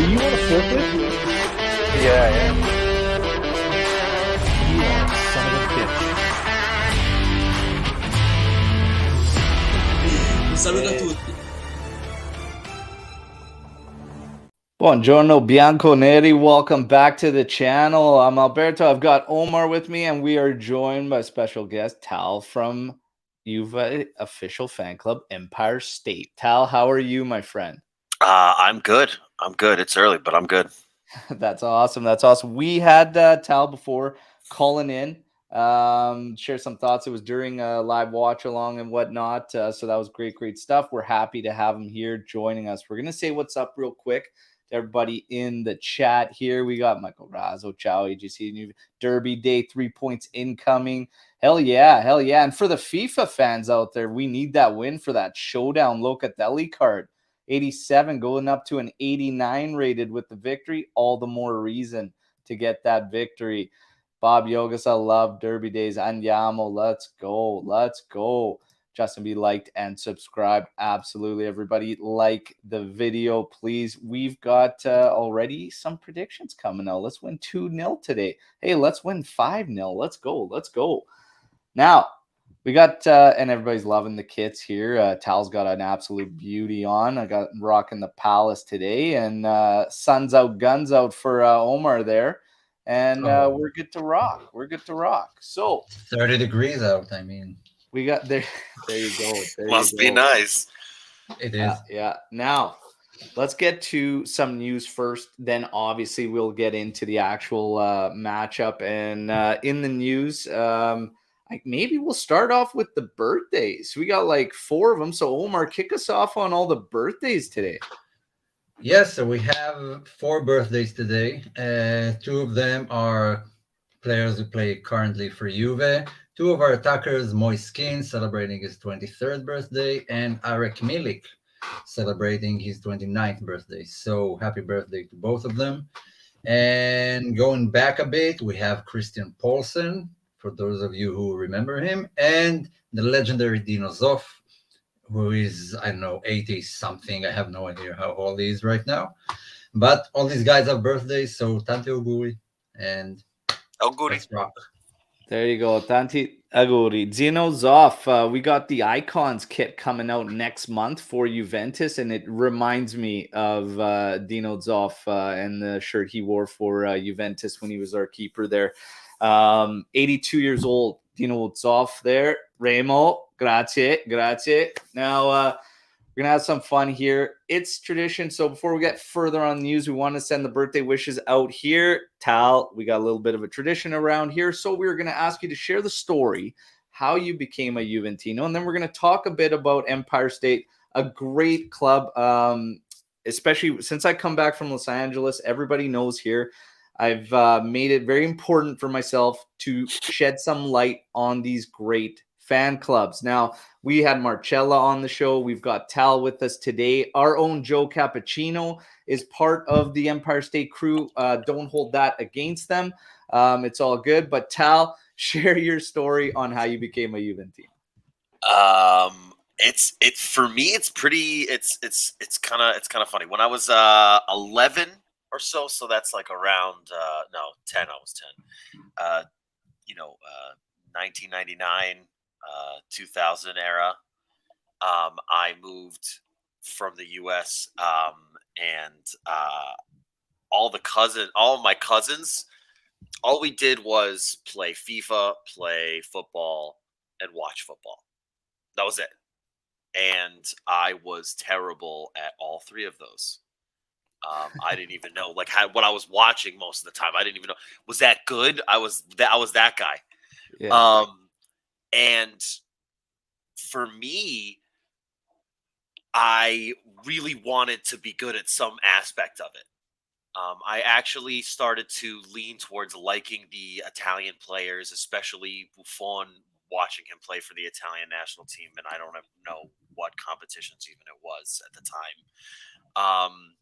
you on a forklift? Yeah, yeah. You are a son of a bitch. Un saluto a Hey. tutti. Buongiorno, Bianco Neri. Welcome back to the channel. I'm Alberto. I've got Omar with me, and we are joined by special guest Tal from Juve official fan club Empire State. Tal, how are you, my friend? I'm good. I'm good. It's early, but I'm good. That's awesome. That's awesome. We had Tal before calling in, share some thoughts. It was during a live watch along and whatnot. So that was great stuff. We're happy to have him here joining us. We're going to say what's up real quick to everybody in the chat here. We got Michael Razzo, Ciao, AGC, new Derby Day, 3 points incoming. Hell yeah. And for the FIFA fans out there, we need that win for that showdown Locatelli card. 87 going up to an 89 rated with the victory. All the more reason to get that victory. Bob Yogas, I love Derby Days. Andiamo, let's go. Justin B liked and subscribed. Absolutely, everybody like the video, please. We've got already some predictions coming out. Let's win 2-0 today. Hey, let's win 5-0. Let's go. Now, we got, and everybody's loving the kits here. Tal's got an absolute beauty on. I got rocking the Palace today, and sun's out, guns out for Omer there. And we're good to rock. So 30 degrees out. I mean, we got there. There you go. Must be nice. it is. Yeah. Now, let's get to some news first. Then, obviously, we'll get into the actual matchup. And in the news, maybe we'll start off with the birthdays. We got like 4 of them. So, Omar, kick us off on all the birthdays today. Yes, so we have 4 birthdays today. 2 of them are players who play currently for Juve. 2 of our attackers, Moiskin, celebrating his 23rd birthday, and Arek Milik, celebrating his 29th birthday. So happy birthday to both of them. And going back a bit, we have Christian Paulsen, for those of you who remember him, and the legendary Dino Zoff, who is, I don't know, 80 something. I have no idea how old he is right now. But all these guys have birthdays, so Tante Auguri and let's rock. There you go. Tanti Aguri. Zino Zoff. We got the Icons kit coming out next month for Juventus, and it reminds me of Dino Zoff and the shirt he wore for Juventus when he was our keeper there. 82 years old, Dino Zoff there. Remo, grazie. Now, we're going to have some fun here. It's tradition. So before we get further on the news, we want to send the birthday wishes out here. Tal, we got a little bit of a tradition around here. So we're going to ask you to share the story, how you became a Juventino. And then we're going to talk a bit about Empire State, a great club, especially since I come back from Los Angeles. Everybody knows here. I've made it very important for myself to shed some light on these great fan clubs. Now, we had Marcella on the show. We've got Tal with us today. Our own Joe Cappuccino is part of the Empire State crew. Don't hold that against them. It's all good. But Tal, share your story on how you became a Juventino. For me, it's pretty. It's kind of funny. When I was 11 or so that's like around 10. I was 10. 1999. 2000 era. I moved from the U.S. And all of my cousins, all we did was play FIFA, play football, and watch football. That was it. And I was terrible at all 3 of those. I didn't even know what I was watching most of the time. I didn't even know, was that good? I was that guy. Yeah. And for me, I really wanted to be good at some aspect of it. I actually started to lean towards liking the Italian players, especially Buffon, watching him play for the Italian national team. And I don't know what competitions even it was at the time.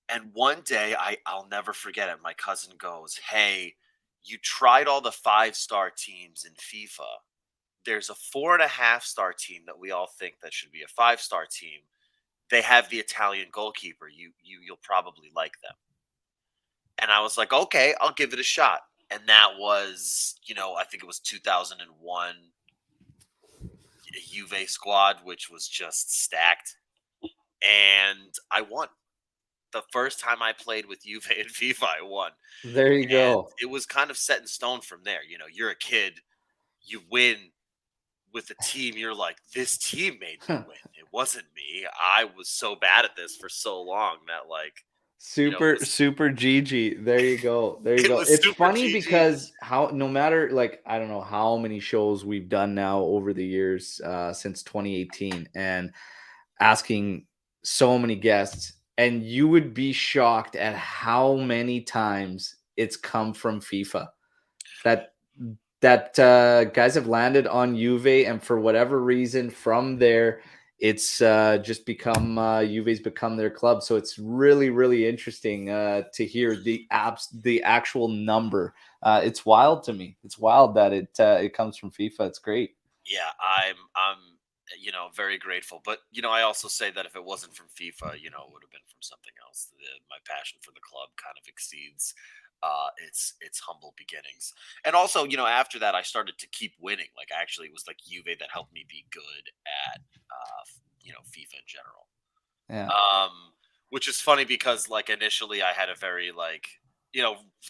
And one day, I'll never forget it. My cousin goes, "Hey, you tried all the 5-star teams in FIFA. There's a 4.5-star team that we all think that should be a 5-star team. they have the Italian goalkeeper. You'll probably like them. And I was like, okay, I'll give it a shot. And that was, I think it was 2001 Juve squad, which was just stacked. And I won. The first time I played with Juve in FIFA, I won. There you go. It was kind of set in stone from there. You're a kid, you win with a team. You're like, this team made me win. It wasn't me. I was so bad at this for so long that super GG. There you go. There you go. It's funny GG. because no matter I don't know how many shows we've done now over the years since 2018 and asking so many guests, and you would be shocked at how many times it's come from FIFA that guys have landed on Juve, and for whatever reason from there it's just become Juve's become their club. So it's really, really interesting to hear the actual number. It's wild to me. It's wild that it comes from FIFA. It's great. Yeah, I'm very grateful. But I also say that if it wasn't from FIFA, it would have been from something else. My passion for the club kind of exceeds its humble beginnings. And also, after that, I started to keep winning. Actually, it was Juve that helped me be good at FIFA in general. Yeah. Which is funny because initially I had a very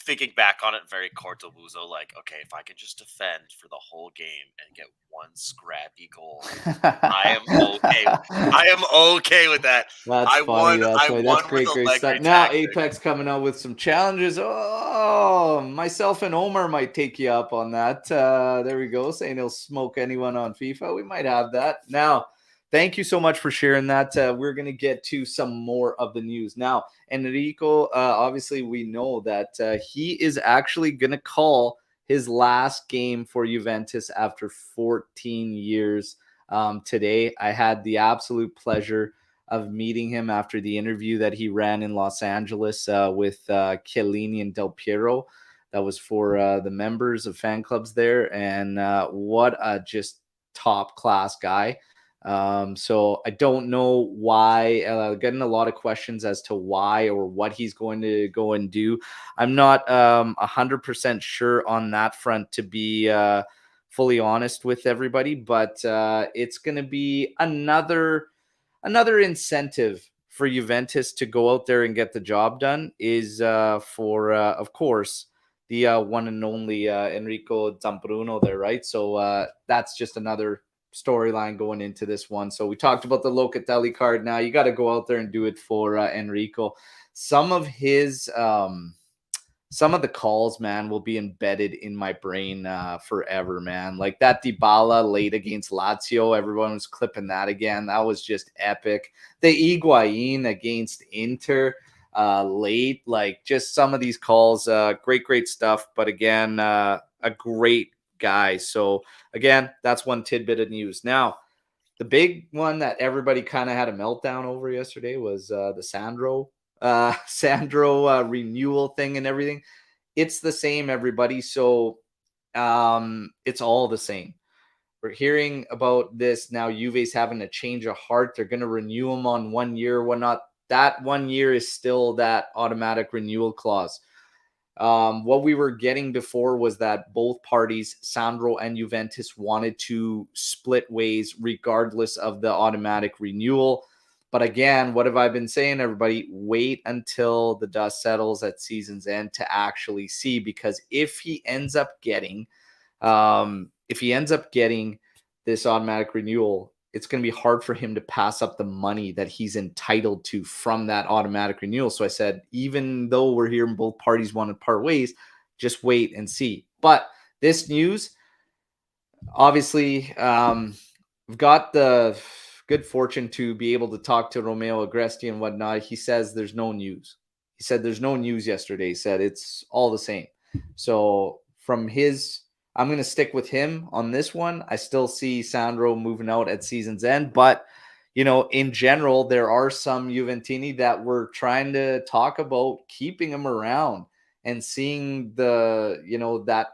thinking back on it, very cortobuso, okay, if I can just defend for the whole game and get one scrappy goal, I am okay. I am okay with that. That's funny. That's great stuff. Now Apex coming out with some challenges. Oh, myself and Omer might take you up on that. There we go. Saying he'll smoke anyone on FIFA. We might have that. Now, thank you so much for sharing that. We're going to get to some more of the news. Now, Enrico, obviously we know that he is actually going to call his last game for Juventus after 14 years today. I had the absolute pleasure of meeting him after the interview that he ran in Los Angeles with Chiellini and Del Piero. That was for the members of fan clubs there. And what a just top-class guy. So I don't know why, getting a lot of questions as to why or what he's going to go and do. I'm not 100% sure on that front, to be fully honest with everybody, but it's going to be another incentive for Juventus to go out there and get the job done is for, of course, the one and only Enrico Zambruno there, right? So that's just another storyline going into this one. So we talked about the Locatelli card. Now you got to go out there and do it for Enrico. Some of the calls, man, will be embedded in my brain forever, man. Like that Dybala late against Lazio, everyone was clipping that again. That was just epic. The Higuain against Inter late, just some of these calls, great stuff. But again, a great guy. So again, that's one tidbit of news. Now, the big one that everybody kind of had a meltdown over yesterday was the Sandro renewal thing and everything. It's the same, everybody. So it's all the same. We're hearing about this now. Juve's having a change of heart. They're going to renew him on 1 year, whatnot. That 1 year is still that automatic renewal clause. What we were getting before was that both parties, Sandro and Juventus, wanted to split ways regardless of the automatic renewal. But again, what have I been saying, everybody? Wait until the dust settles at season's end to actually see, because if he ends up getting this automatic renewal, it's going to be hard for him to pass up the money that he's entitled to from that automatic renewal. So I said, even though we're hearing both parties want to part ways, just wait and see. But this news, obviously, we've got the good fortune to be able to talk to Romeo Agresti and whatnot. He says there's no news. He said there's no news yesterday. He said it's all the same. So from I'm going to stick with him on this one. I still see Sandro moving out at season's end, but in general, there are some Juventini that were trying to talk about keeping him around and seeing that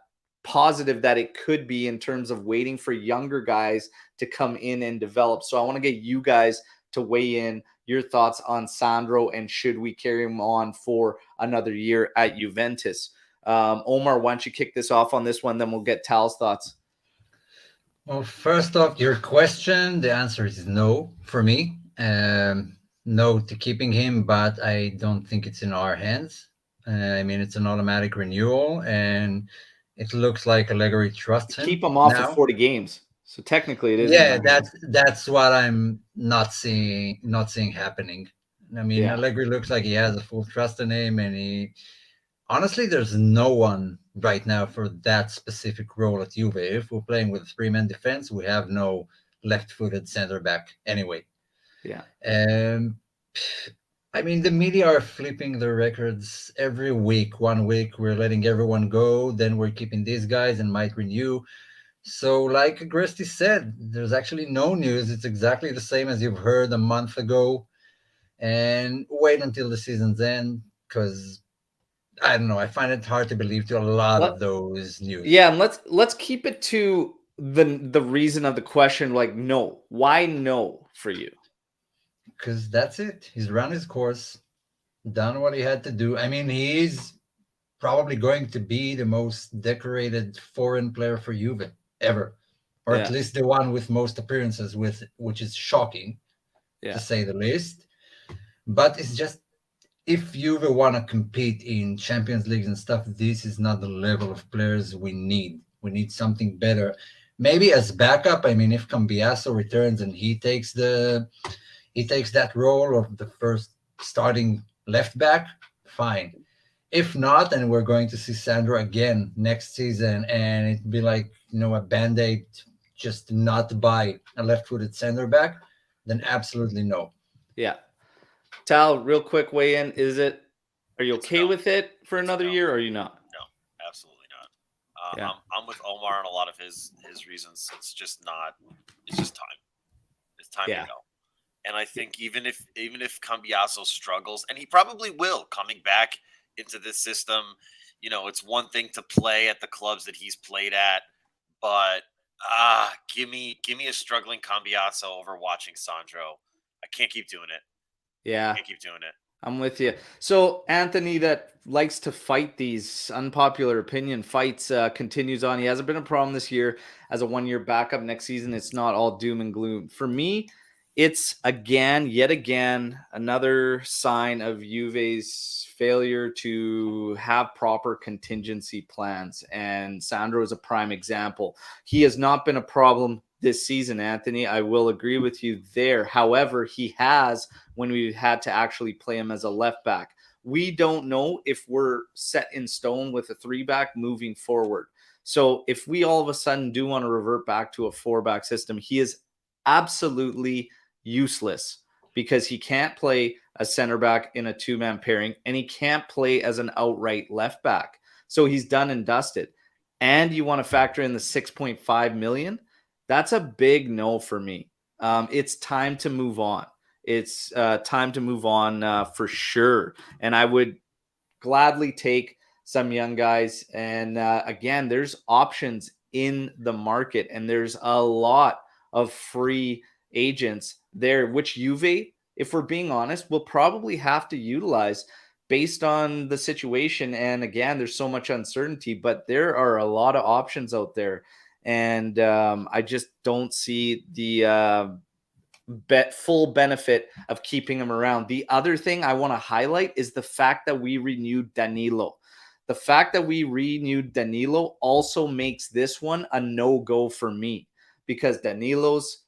positive that it could be in terms of waiting for younger guys to come in and develop. So I want to get you guys to weigh in your thoughts on Sandro and should we carry him on for another year at Juventus? Omer, why don't you kick this off on this one, then we'll get Tal's thoughts. Well, first off, your question, the answer is no for me. No to keeping him, but I don't think it's in our hands. I mean, it's an automatic renewal, and it looks like Allegri trusts him. Keep him off now. for 40 games. So technically it is. Yeah, that's what I'm not seeing happening. I mean, Yeah. Allegri looks like he has a full trust in him, and he honestly, there's no one right now for that specific role at Juve. If we're playing with a three-man defense, we have no left-footed center back anyway. Yeah. I mean, the media are flipping their records every week. 1 week we're letting everyone go, then we're keeping these guys and might renew. So, like Agresti said, there's actually no news. It's exactly the same as you've heard a month ago. And wait until the season's end, because I don't know. I find it hard to believe to a lot of those news. Yeah, and let's keep it to the reason of the question. Like, no, why no for you? Because that's it. He's run his course, done what he had to do. I mean, he's probably going to be the most decorated foreign player for Juve ever, or at least the one with most appearances, which is shocking, to say the least. But it's just, if Juve want to compete in Champions Leagues and stuff, this is not the level of players we need. We need something better. Maybe as backup. I mean, if Cambiaso returns and he takes that role of the first starting left back, fine. If not, and we're going to see Sandro again next season, and it'd be like, a band-aid just not to buy a left-footed center back, then absolutely no. Yeah. Tal, real quick weigh in. Are you okay with it for another year, or are you not? No, absolutely not. I'm with Omar on a lot of his reasons. It's just time. It's time to go. And I think even if Cambiaso struggles, and he probably will coming back into this system, it's one thing to play at the clubs that he's played at, but give me a struggling Cambiaso over watching Sandro. I can't keep doing it. Yeah. Keep doing it. I'm with you. So Anthony, that likes to fight these unpopular opinion fights, continues on. He hasn't been a problem this year as a 1-year backup. Next season, it's not all doom and gloom. For me, it's yet again, another sign of Juve's failure to have proper contingency plans. And Sandro is a prime example. He has not been a problem this season, Anthony. I will agree with you there. However, he has when we had to actually play him as a left back. We don't know if we're set in stone with a 3-back moving forward. So if we all of a sudden do want to revert back to a 4-back system, he is absolutely useless because he can't play a center back in a 2-man pairing, and he can't play as an outright left back. So he's done and dusted. And you want to factor in the 6.5 million. That's a big no for me. It's time to move on. It's time to move on for sure. And I would gladly take some young guys. And again, there's options in the market, and there's a lot of free agents there, which Juve, if we're being honest, will probably have to utilize based on the situation. And again, there's so much uncertainty, but there are a lot of options out there. And I just don't see the full benefit of keeping him around. The other thing I want to highlight is the fact that we renewed Danilo. The fact that we renewed Danilo also makes this one a no-go for me, because Danilo's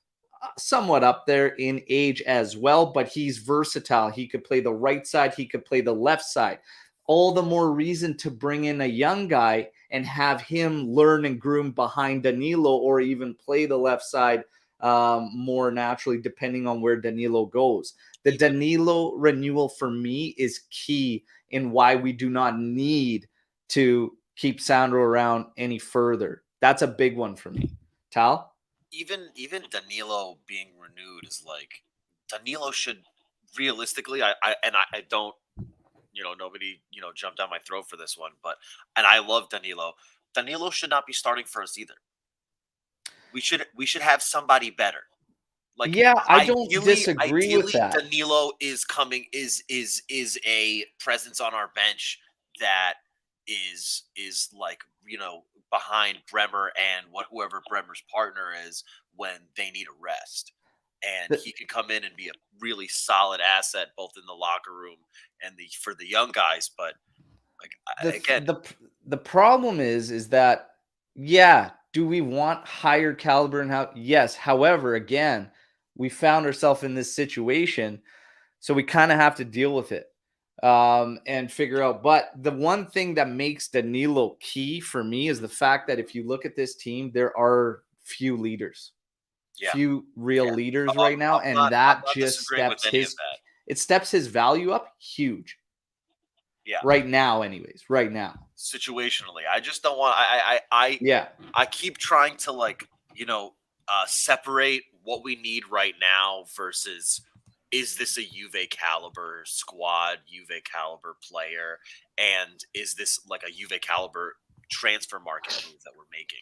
somewhat up there in age as well, but he's versatile. He could play the right side. He could play the left side. All the more reason to bring in a young guy and have him learn and groom behind Danilo, or even play the left side more naturally, depending on where Danilo goes. The Danilo renewal for me is key in why we do not need to keep Sandro around any further. That's a big one for me. Tal? Even Danilo being renewed is like, Danilo should realistically, I don't, nobody, jumped down my throat for this one, and I love Danilo. Danilo should not be starting for us either. We should have somebody better. Like, Yeah, I don't disagree with ideally, that. Danilo is a presence on our bench that is like, behind Bremer and whoever Bremer's partner is when they need a rest. And The- he can come in and be a really solid asset both in the locker room and for the young guys. But again, the problem is that, yeah, do we want higher caliber and how? Yes. However, again, we found ourselves in this situation, so we kind of have to deal with it and figure out. But the one thing that makes Danilo key for me is the fact that if you look at this team, there are few leaders, yeah, few real leaders I'm right now, I'm and not that just disagreeing with any of that. it steps his value up huge. Yeah, Right now, anyways. Right now. situationally, I just don't want. Yeah. I keep trying to separate what we need right now versus is this a Juve caliber squad, Juve caliber player, and is this like a Juve caliber transfer market move that we're making?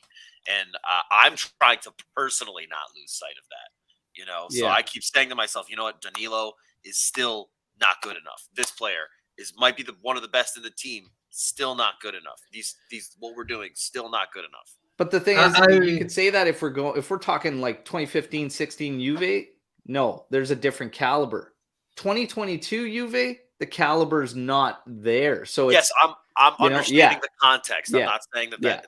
And I'm trying to personally not lose sight of that. So Yeah. I keep saying to myself, you know what, Danilo is still not good enough. This player might be one of the best in the team, still not good enough. These what we're doing, still not good enough. But the thing is, you could say that if we're talking like 2015, 16 Juve, no, there's a different caliber. 2022 Juve, the caliber's not there. So yes, I'm understanding the context. I'm not saying that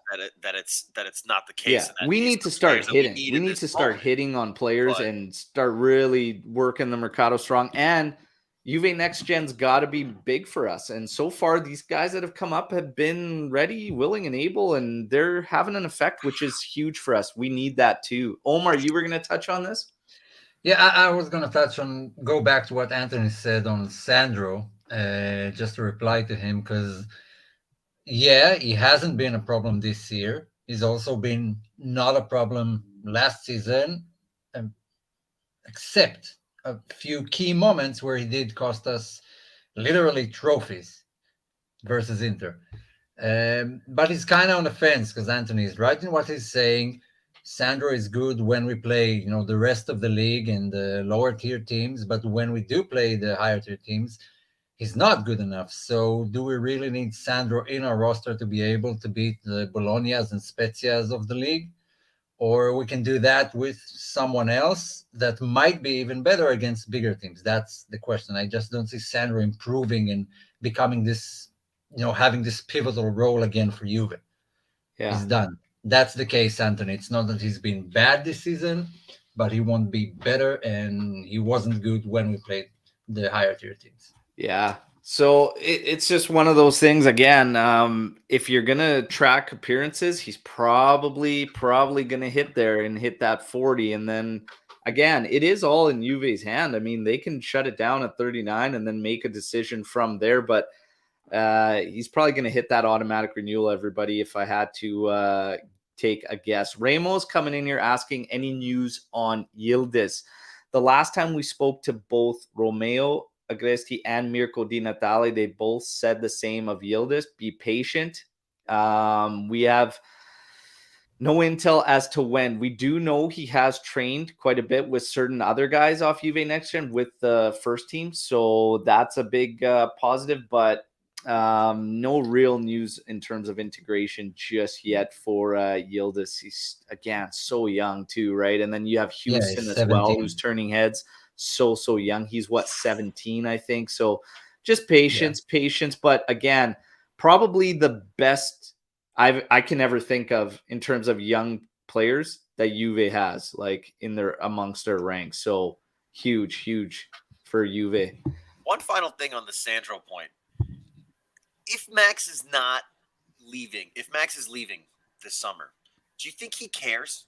it's not the case. Yeah, we need to start hitting. We need to start hitting on players and start really working the Mercado strong. And Juve Next Gen's got to be big for us. And so far, these guys that have come up have been ready, willing, and able, and they're having an effect, which is huge for us. We need that too. Omer, you were going to touch on this? Yeah, I was going to go back to what Anthony said on Sandro, just to reply to him, because, yeah, he hasn't been a problem this year. He's also been not a problem last season, except a few key moments where he did cost us literally trophies versus Inter. But he's kind of on the fence because Anthony is right in what he's saying. Sandro is good when we play, the rest of the league and the lower tier teams. But when we do play the higher tier teams, he's not good enough. So do we really need Sandro in our roster to be able to beat the Bolognas and Spezias of the league? Or we can do that with someone else that might be even better against bigger teams. That's the question. I just don't see Sandro improving and becoming this, having this pivotal role again for Juve. Yeah. He's done. That's the case, Anthony. It's not that he's been bad this season, but he won't be better, and he wasn't good when we played the higher tier teams. Yeah. So it's just one of those things. Again, if you're gonna track appearances, he's probably gonna hit there and hit that 40, and then again, it is all in Juve's hand. I mean, they can shut it down at 39 and then make a decision from there. But he's probably gonna hit that automatic renewal. Everybody, if I had to take a guess, Ramos coming in here asking any news on Yildiz. The last time we spoke to both Romeo Agresti and Mirko Di Natale, they both said the same of Yildiz. Be patient. We have no intel as to when. We do know he has trained quite a bit with certain other guys off Juve Next Gen with the first team, so that's a big positive, but no real news in terms of integration just yet for Yildiz. He's, again, so young too, right? And then you have Houston as well, who's turning heads. So young. He's 17, I think. So just patience. But again, probably the best I can ever think of in terms of young players that Juve has, like amongst their ranks. So huge for Juve. One final thing on the Sandro point. If Max is leaving this summer, do you think he cares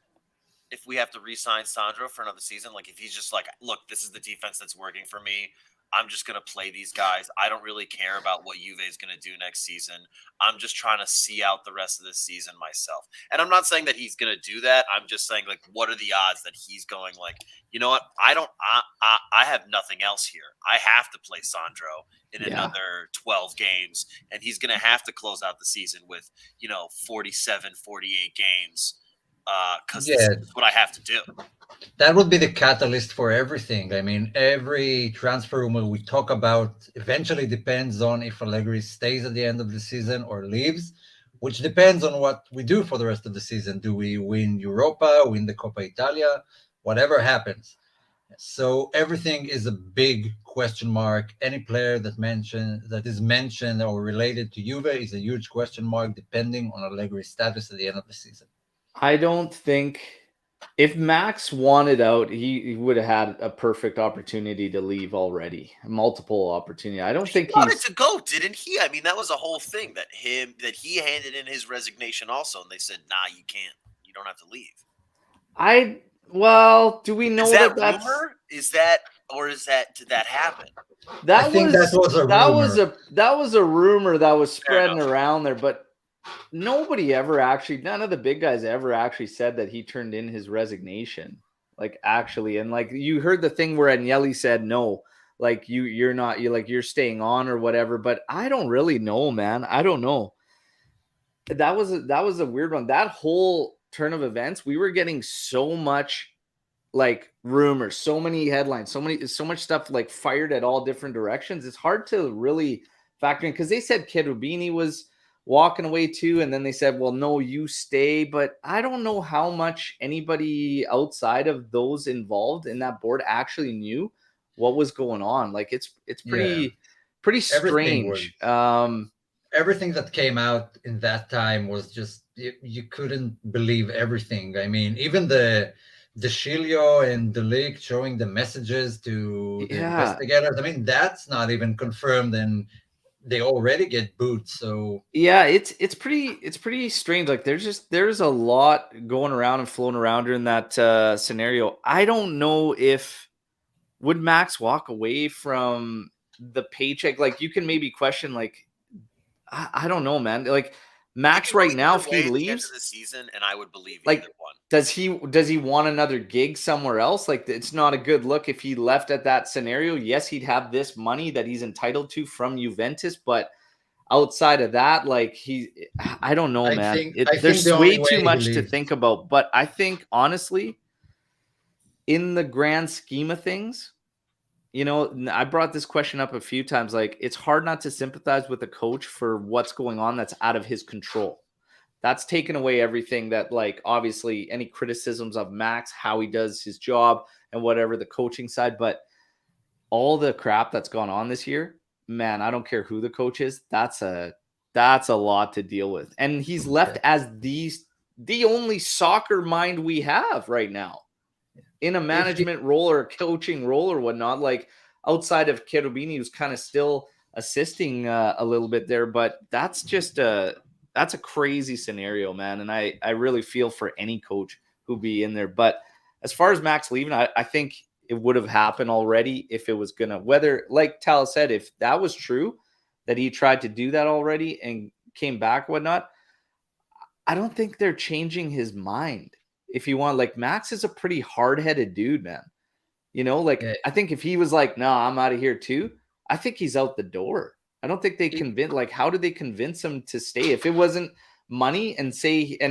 if we have to re-sign Sandro for another season? Like, if he's just like, look, this is the defense that's working for me. I'm just going to play these guys. I don't really care about what Juve is going to do next season. I'm just trying to see out the rest of the season myself. And I'm not saying that he's going to do that. I'm just saying, like, what are the odds that he's going like, you know what? I have nothing else here. I have to play Sandro in another 12 games. And he's going to have to close out the season with, 47, 48 games. Because this is what I have to do. That would be the catalyst for everything. I mean, every transfer rumor we talk about eventually depends on if Allegri stays at the end of the season or leaves, which depends on what we do for the rest of the season. Do we win Europa, win the Coppa Italia, whatever happens? So everything is a big question mark. Any player that is mentioned or related to Juve is a huge question mark, depending on Allegri's status at the end of the season. I don't think if Max wanted out, he would have had a perfect opportunity to leave already. Multiple opportunity. I don't think He wanted he's to go, didn't he? I mean, that was a whole thing that he handed in his resignation also, and they said, "Nah, you can't. You don't have to leave." well, do we know Is that that's rumor? Is that did that happen? that I think was that was a that rumor. was a rumor that was spreading enough. around there, but nobody ever actually, none of the big guys ever actually said that he turned in his resignation. Like actually, and like you heard the thing where Agnelli said no, like you're not, you're staying on or whatever. But I don't really know, man. I don't know. That was a weird one. That whole turn of events, we were getting so much like rumors, so many headlines, so much stuff like fired at all different directions. It's hard to really factor in because they said Cherubini was walking away too, and then they said, "Well, no, you stay." But I don't know how much anybody outside of those involved in that board actually knew what was going on. Like it's pretty Everything was strange. everything that came out in that time was just you couldn't believe everything. I mean, even the Shilio and the leak showing the messages to the Yeah. investigators. I mean, that's not even confirmed, and they already get booed. So Yeah, it's pretty strange. Like there's a lot going around and floating around during that scenario. I don't know if would Max walk away from the paycheck. Like you can maybe question like I don't know, man. Like It Max can go right now, either if he way at the end of leaves, the season, and I would believe like either one. does he want another gig somewhere else? Like it's not a good look if he left at that scenario. Yes, he'd have this money that he's entitled to from Juventus, but outside of that, like I don't know, man. I think There's the only way way too he much to leaves. think about. But I think honestly, in the grand scheme of things, I brought this question up a few times. Like, it's hard not to sympathize with a coach for what's going on that's out of his control. That's taken away everything that, like, obviously, any criticisms of Max, how he does his job, and whatever the coaching side. But all the crap that's gone on this year, man, I don't care who the coach is. That's a lot to deal with. And he's left as the only soccer mind we have right now in a management role or a coaching role or whatnot. Like outside of Cherubini, who's kind of still assisting a little bit there, but that's a crazy scenario, man. And I really feel for any coach who be in there. But as far as Max leaving, I think it would have happened already if it was gonna, whether, like Tal said, if that was true that he tried to do that already and came back, whatnot. I don't think they're changing his mind. If you want, like, Max is a pretty hard-headed dude, man. Like, Yeah. I think if he was like, "Nah, I'm out of here too," I think he's out the door. I don't think they convince, like, how did they convince him to stay? If it wasn't money and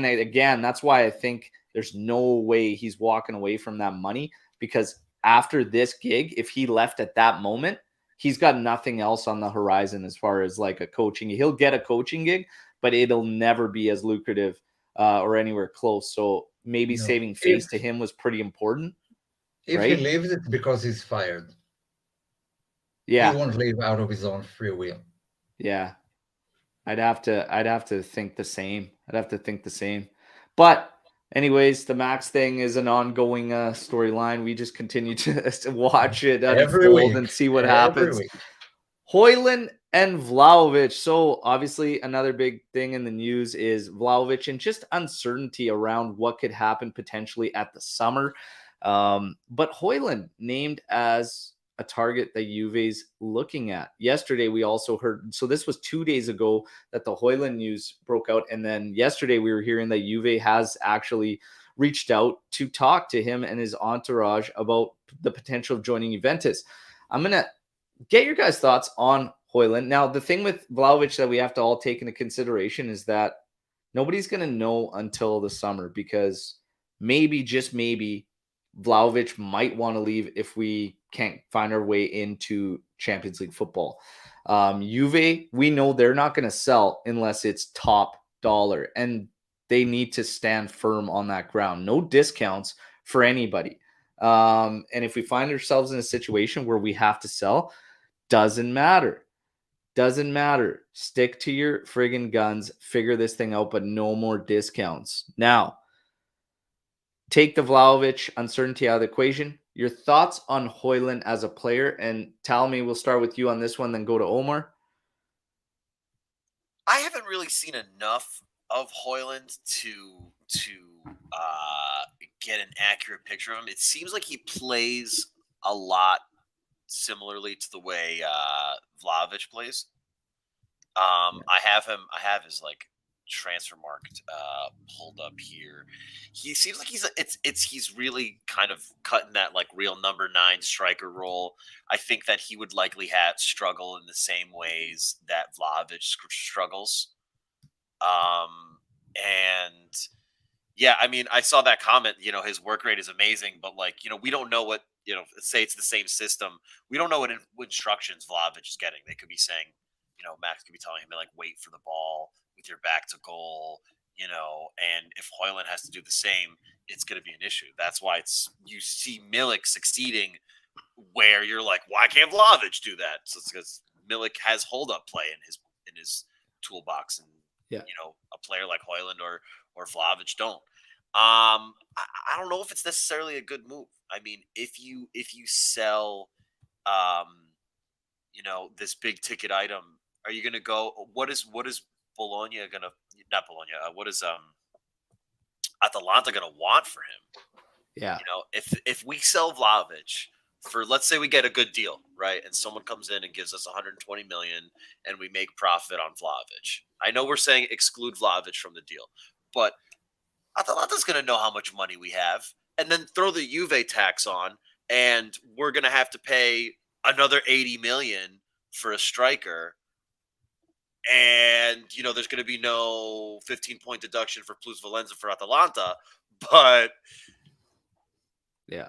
again, that's why I think there's no way he's walking away from that money, because after this gig, if he left at that moment, he's got nothing else on the horizon as far as like a coaching. He'll get a coaching gig, but it'll never be as lucrative or anywhere close. So maybe saving face to him was pretty important. If right? he leaves, it's because he's fired. Yeah. He won't leave out of his own free will. Yeah. I'd have to think the same. But anyways, the Max thing is an ongoing storyline. We just continue to watch it unfold and see what happens. Højlund and Vlahovic. So obviously another big thing in the news is Vlahovic and just uncertainty around what could happen potentially at the summer. But Højlund named as a target that Juve's looking at. Yesterday, we also heard, so this was 2 days ago that the Højlund news broke out. And then yesterday we were hearing that Juve has actually reached out to talk to him and his entourage about the potential of joining Juventus. I'm going to get your guys' thoughts on Højlund. Now, the thing with Vlahovic that we have to all take into consideration is that nobody's going to know until the summer, because maybe, just maybe, Vlahovic might want to leave if we can't find our way into Champions League football. Juve, we know they're not going to sell unless it's top dollar, and they need to stand firm on that ground. No discounts for anybody. And if we find ourselves in a situation where we have to sell, doesn't matter. Doesn't matter. Stick to your friggin' guns. Figure this thing out, but no more discounts. Now, take the Vlahovic uncertainty out of the equation. Your thoughts on Højlund as a player, and tell me, we'll start with you on this one, then go to Omer. I haven't really seen enough of Højlund to get an accurate picture of him. It seems like he plays a lot similarly to the way Vlahovic plays. I have his like transfer market pulled up here. He seems like he's really kind of cutting that like real number 9 striker role. I think that he would likely struggle in the same ways that Vlahovic struggles. And yeah, I mean, I saw that comment, his work rate is amazing, but like, we don't know what, say it's the same system. We don't know what instructions Vlahovic is getting. They could be saying, Max could be telling him to like wait for the ball with your back to goal, and if Højlund has to do the same, it's going to be an issue. That's why you see Milik succeeding where you're like, why can't Vlahovic do that? So it's because Milik has hold up play in his toolbox, and a player like Højlund or Vlahovic don't. I don't know if it's necessarily a good move. I mean, if you sell, this big ticket item, are you going to go? What is Bologna going to? Not Bologna. What is Atalanta going to want for him? Yeah. If we sell Vlahovic for, let's say we get a good deal, right, and someone comes in and gives us 120 million, and we make profit on Vlahovic. I know we're saying exclude Vlahovic from the deal, but Atalanta's going to know how much money we have, and then throw the Juve tax on, and we're going to have to pay another 80 million for a striker. And, there's going to be no 15-point deduction for Plus Valenza for Atalanta, but yeah,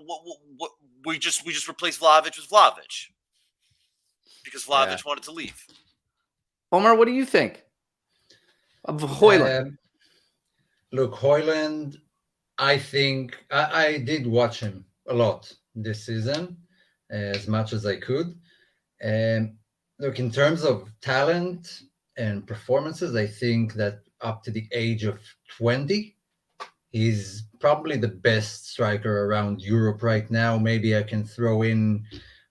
what we just replaced Vlahovic with Vlahovic because Vlahovic wanted to leave. Omer, what do you think of Højlund? Look, Højlund, I think I did watch him a lot this season, as much as I could. Look, in terms of talent and performances, I think that up to the age of 20, he's probably the best striker around Europe right now. Maybe I can throw in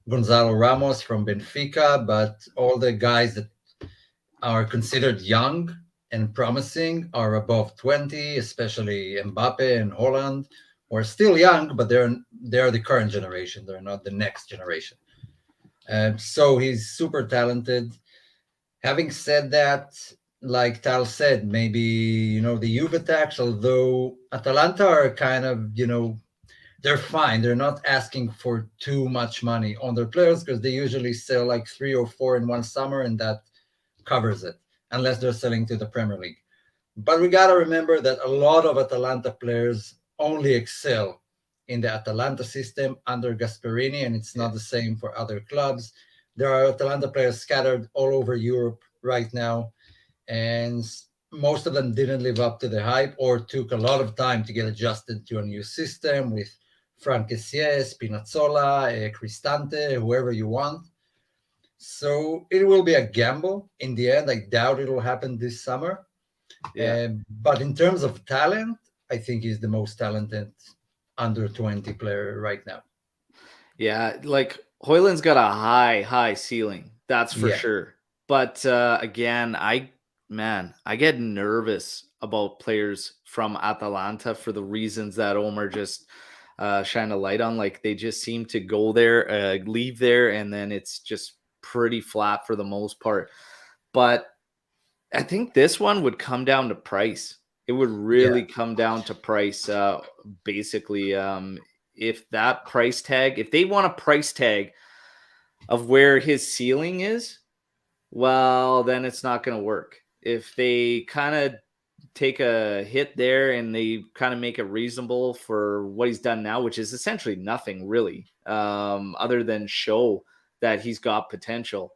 Gonzalo Ramos from Benfica, but all the guys that are considered young and promising are above 20, especially Mbappe and Holland, who are still young, but they're the current generation. They're not the next generation. So he's super talented. Having said that, like Tal said, maybe, the Juve tax, although Atalanta are kind of, they're fine. They're not asking for too much money on their players because they usually sell like 3 or 4 in one summer, and that covers it, unless they're selling to the Premier League. But we got to remember that a lot of Atalanta players only excel in the Atalanta system under Gasperini, and it's not the same for other clubs. There are Atalanta players scattered all over Europe right now, and most of them didn't live up to the hype or took a lot of time to get adjusted to a new system with Frank Kessié, Spinazzola, Cristante, whoever you want. So it will be a gamble in the end. I doubt it will happen this summer. But in terms of talent, I think he's the most talented under 20 player right now. Yeah, like Højlund's got a high ceiling. That's for sure. But again, I get nervous about players from Atalanta for the reasons that Omer just shined a light on. Like they just seem to go there, leave there, and then it's just pretty flat for the most part. But I think this one would come down to price. It would really come down to price. Basically, if that price tag, if they want a price tag of where his ceiling is, well, then it's not going to work. If they kind of take a hit there and they kind of make it reasonable for what he's done now, which is essentially nothing really, other than show that he's got potential.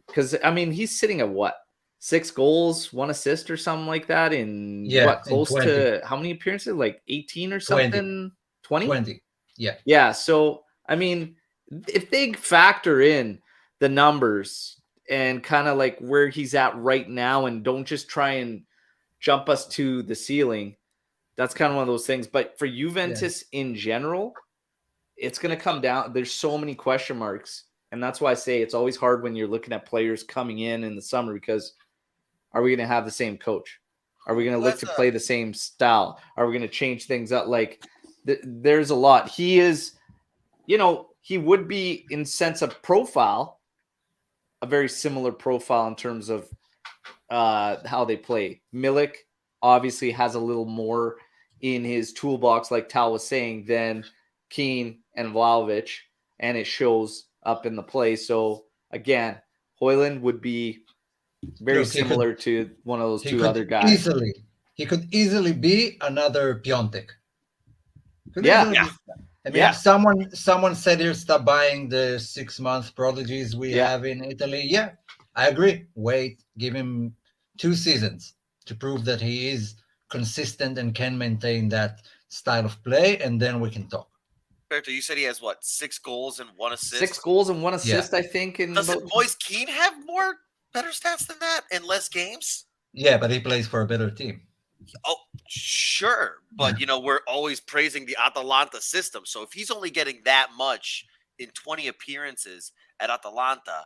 Because, I mean, he's sitting at what? 6 goals, 1 assist or something like that in close to how many appearances? Like 18 or something? 20? 20. Yeah. Yeah. So, I mean, if they factor in the numbers and kind of like where he's at right now and don't just try and jump us to the ceiling, that's kind of one of those things. But for Juventus in general, it's going to come down. There's so many question marks. And that's why I say it's always hard when you're looking at players coming in the summer, because are we going to have the same coach? Are we going to look to play the same style? Are we going to change things up? Like there's a lot. He is, he would be in sense of profile, a very similar profile in terms of how they play. Milik obviously has a little more in his toolbox, like Tal was saying, than Keane and Vlahovic, and it shows up in the play. So again, Højlund would be very similar to one of those two other guys. He could easily be another Piontek. I mean, someone said here, stop buying the 6-month prodigies we have in Italy. Yeah, I agree. Wait, give him 2 seasons to prove that he is consistent and can maintain that style of play, and then we can talk. Alberto, you said he has 6 goals and 1 assist? 6 goals and 1 assist, I think. Doesn't Moise Keane have better stats than that and less games? Yeah, but he plays for a better team. Oh, sure. But, we're always praising the Atalanta system. So if he's only getting that much in 20 appearances at Atalanta,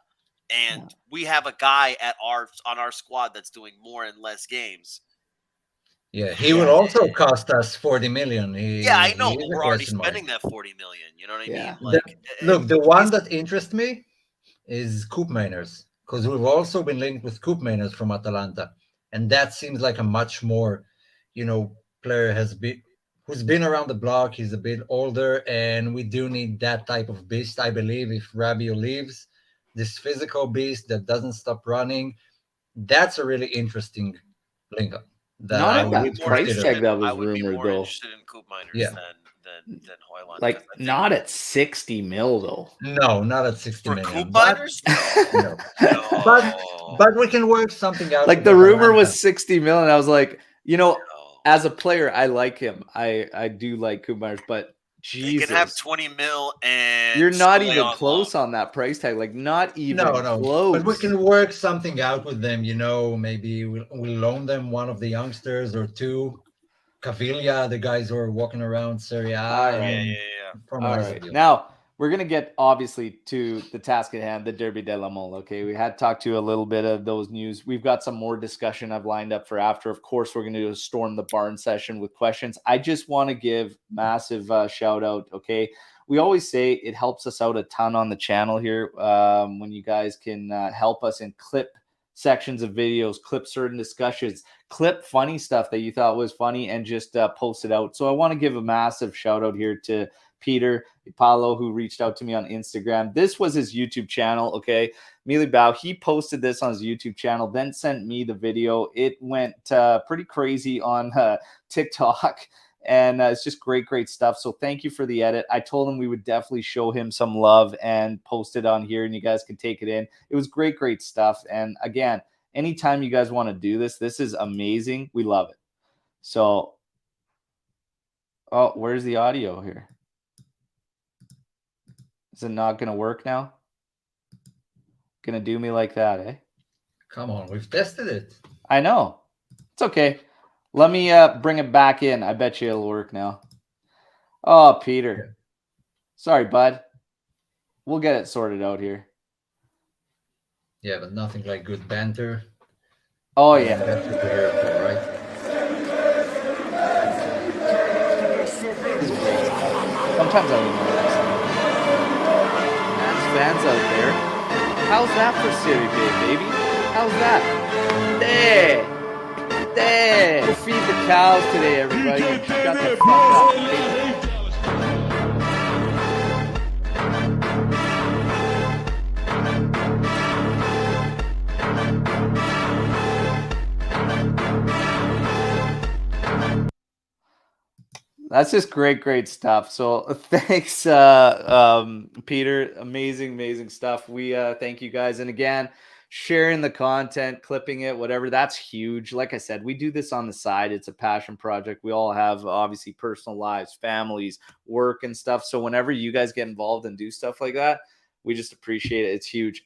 and we have a guy on our squad that's doing more and less games. Yeah, he will also cost us 40 million. I know, but we're already spending that 40 million. You know what I mean? Like, look, the one that interests me is Koopmeiners, because we've also been linked with Koopmeiners from Atalanta, and that seems like a much more, player who's been around the block. He's a bit older, and we do need that type of beast. I believe if Rabiot leaves, this physical beast that doesn't stop running, that's a really interesting link-up. Not at that price tag that was rumored, though. I would be more interested in Koopmeiners than Højlund. Like, not at 60 mil, though. No, not at 60 million. Koopmeiners? No. But we can work something out. Like, the rumor was 60 mil, and I was like, as a player, I like him. I do like Koopmeiners, but Jesus. You can have 20 mil and you're not even close on that price tag. Like, not even close. But we can work something out with them. Maybe we'll loan them one of the youngsters or 2. Caviglia, the guys who are walking around Serie A. All right. Now, we're going to get, obviously, to the task at hand, the Derby Della Molle. Okay, we had talked to you a little bit of those news. We've got some more discussion I've lined up for after. Of course, we're going to do a Storm the Barn session with questions. I just want to give massive shout out, okay? We always say it helps us out a ton on the channel here when you guys can help us and clip sections of videos, clip certain discussions, clip funny stuff that you thought was funny, and just post it out. So I want to give a massive shout out here to Peter Paulo, who reached out to me on Instagram. This was his YouTube channel, okay? Mealy Bow, he posted this on his YouTube channel, then sent me the video. It went pretty crazy on TikTok, and it's just great stuff. So thank you for the edit. I told him we would definitely show him some love and post it on here, and you guys can take it in. It was great stuff. And again, anytime you guys want to do this, this is amazing. We love it. So, where's the audio here? Is it not going to work now? Going to do me like that, eh? Come on, we've tested it. I know. It's okay. Let me bring it back in. I bet you it'll work now. Oh, Peter. Sorry, bud. We'll get it sorted out here. Yeah, but nothing like good banter. Oh, yeah. That's what we're here for, right? Sometimes I don't know. Fans out there. How's that for Serie B, baby? How's that? There. Go feed the cows today, everybody. Shut the fuck up, baby. That's just great stuff. So thanks, Peter. Amazing stuff. We thank you guys. And again, sharing the content, clipping it, whatever, that's huge. Like I said, we do this on the side. It's a passion project. We all have obviously personal lives, families, work and stuff. So whenever you guys get involved and do stuff like that, we just appreciate it. It's huge.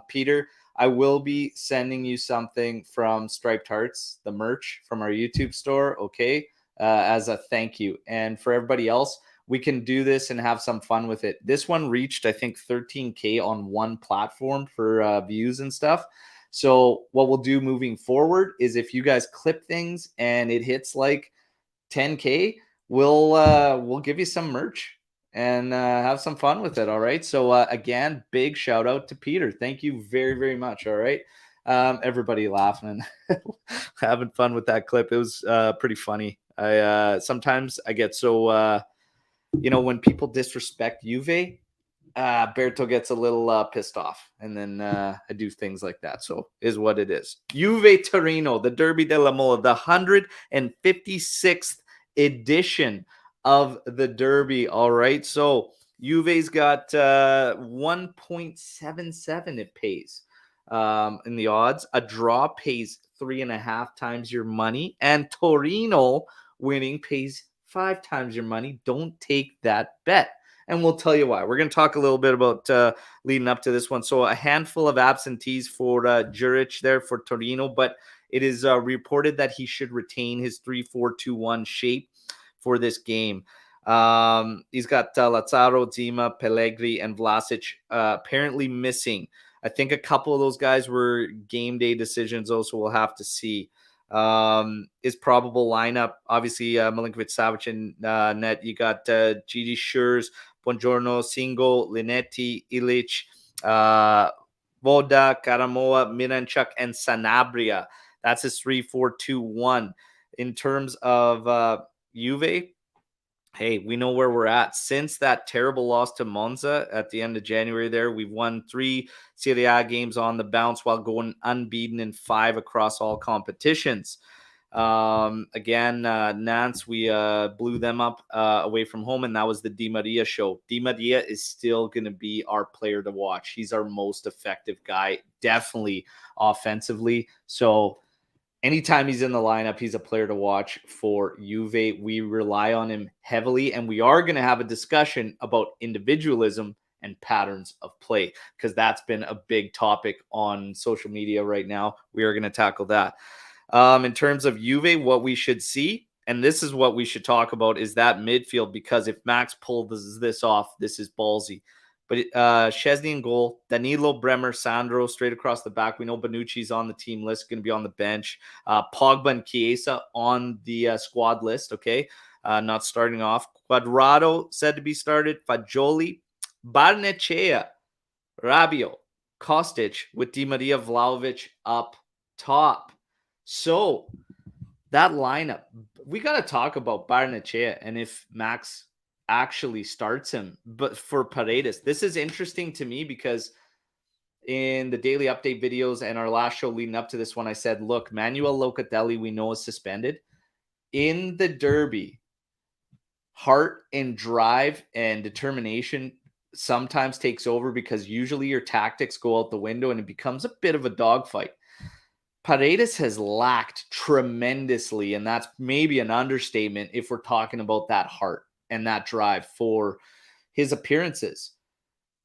Peter, I will be sending you something from Striped Hearts, the merch from our YouTube store. Okay. As a thank you. And for everybody else, we can do this and have some fun with it. This one reached, I think, 13K on one platform for views and stuff. So what we'll do moving forward is if you guys clip things and it hits like 10K, we'll give you some merch and have some fun with it. All right. So again, big shout out to Peter. Thank you very much. All right. Everybody laughing and having fun with that clip. It was pretty funny. I sometimes I get so when people disrespect Juve, Alberto gets a little pissed off, and then I do things like that. So is what it is. Juve Torino, the Derby Della Molle, the 156th edition of the Derby. All right, so Juve's got 1.77. It pays in the odds. A draw pays 3.5 times your money, and Torino winning pays 5 times your money. Don't take that bet. And we'll tell you why. We're going to talk a little bit about leading up to this one. So a handful of absentees for Juric there for Torino, but it is reported that he should retain his 3-4-2-1 shape for this game. He's got Lazzaro, Zima, Pellegrini, and Vlasic apparently missing. I think a couple of those guys were game day decisions, also we'll have to see. His probable lineup, obviously Milinkovic-Savic in net. You got Gigi Schurz, Buongiorno, Singo, Linetti, Ilic, Voda, Karamoa, Miranchuk, and Sanabria. That's his 3-4-2-1. In terms of Juve, hey, we know where we're at. Since that terrible loss to Monza at the end of January there, we've won 3 Serie A games on the bounce while going unbeaten in 5 across all competitions. Again, Nantes, we blew them up away from home, and that was the Di Maria show. Di Maria is still going to be our player to watch. He's our most effective guy, definitely offensively. So anytime he's in the lineup, he's a player to watch for Juve. We rely on him heavily, and we are going to have a discussion about individualism and patterns of play because that's been a big topic on social media right now. We are going to tackle that. In terms of Juve, what we should see, and this is what we should talk about, is that midfield, because if Max pulls this off, this is ballsy. But Szczesny in goal, Danilo, Bremer, Sandro straight across the back. We know Bonucci's on the team list, going to be on the bench. Pogba and Chiesa on the squad list, okay? Not starting off. Quadrado said to be started. Fagioli, Barnechea, Rabiot, Kostic with Di Maria, Vlahovic up top. So that lineup, we got to talk about Barnechea and if Max actually starts him. But for Paredes, this is interesting to me because in the daily update videos and our last show leading up to this one, I said, look, Manuel Locatelli, we know is suspended. In the Derby, heart and drive and determination sometimes takes over because usually your tactics go out the window and it becomes a bit of a dogfight. Paredes has lacked tremendously, and that's maybe an understatement if we're talking about that heart and that drive for his appearances.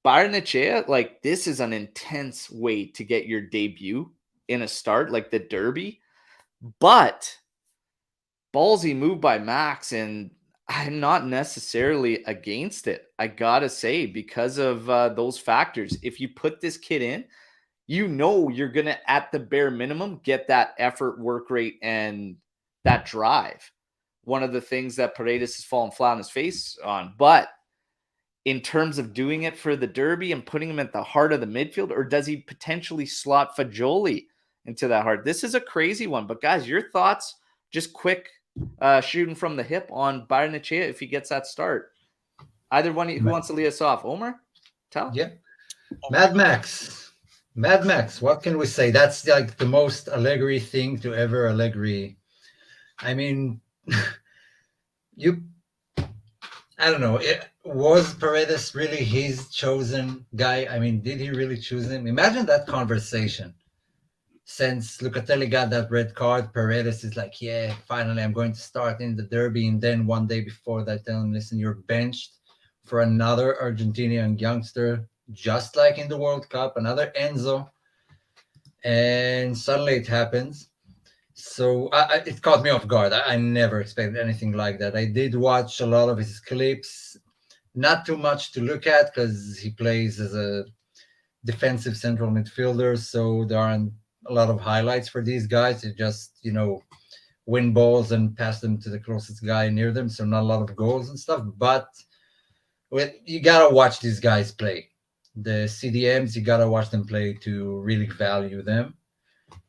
Barnechea, like, this is an intense way to get your debut in a start like the Derby, but ballsy move by Max, and I'm not necessarily against it, I gotta say, because of those factors. If you put this kid in, you know you're going to, at the bare minimum, get that effort, work rate, and that drive. One of the things that Paredes has fallen flat on his face on. But in terms of doing it for the Derby and putting him at the heart of the midfield, or does he potentially slot Fagioli into that heart? This is a crazy one. But, guys, your thoughts, just quick shooting from the hip on Barnechea if he gets that start. Either one, who wants to lead us off? Omer? Tell? Yeah. Mad Max, what can we say? That's like the most Allegri thing to ever Allegri. I mean, you I don't know. Was Paredes really his chosen guy? I mean, did he really choose him? Imagine that conversation. Since Lucatelli got that red card, Paredes is like, yeah, finally I'm going to start in the Derby. And then one day before that, tell him, listen, you're benched for another Argentinian youngster, just like in the World Cup, another Enzo. And suddenly it happens. So it caught me off guard. I never expected anything like that. I did watch a lot of his clips, not too much to look at because he plays as a defensive central midfielder. So there aren't a lot of highlights for these guys. They just, win balls and pass them to the closest guy near them. So not a lot of goals and stuff. But you got to watch these guys play. The CDMs, you got to watch them play to really value them.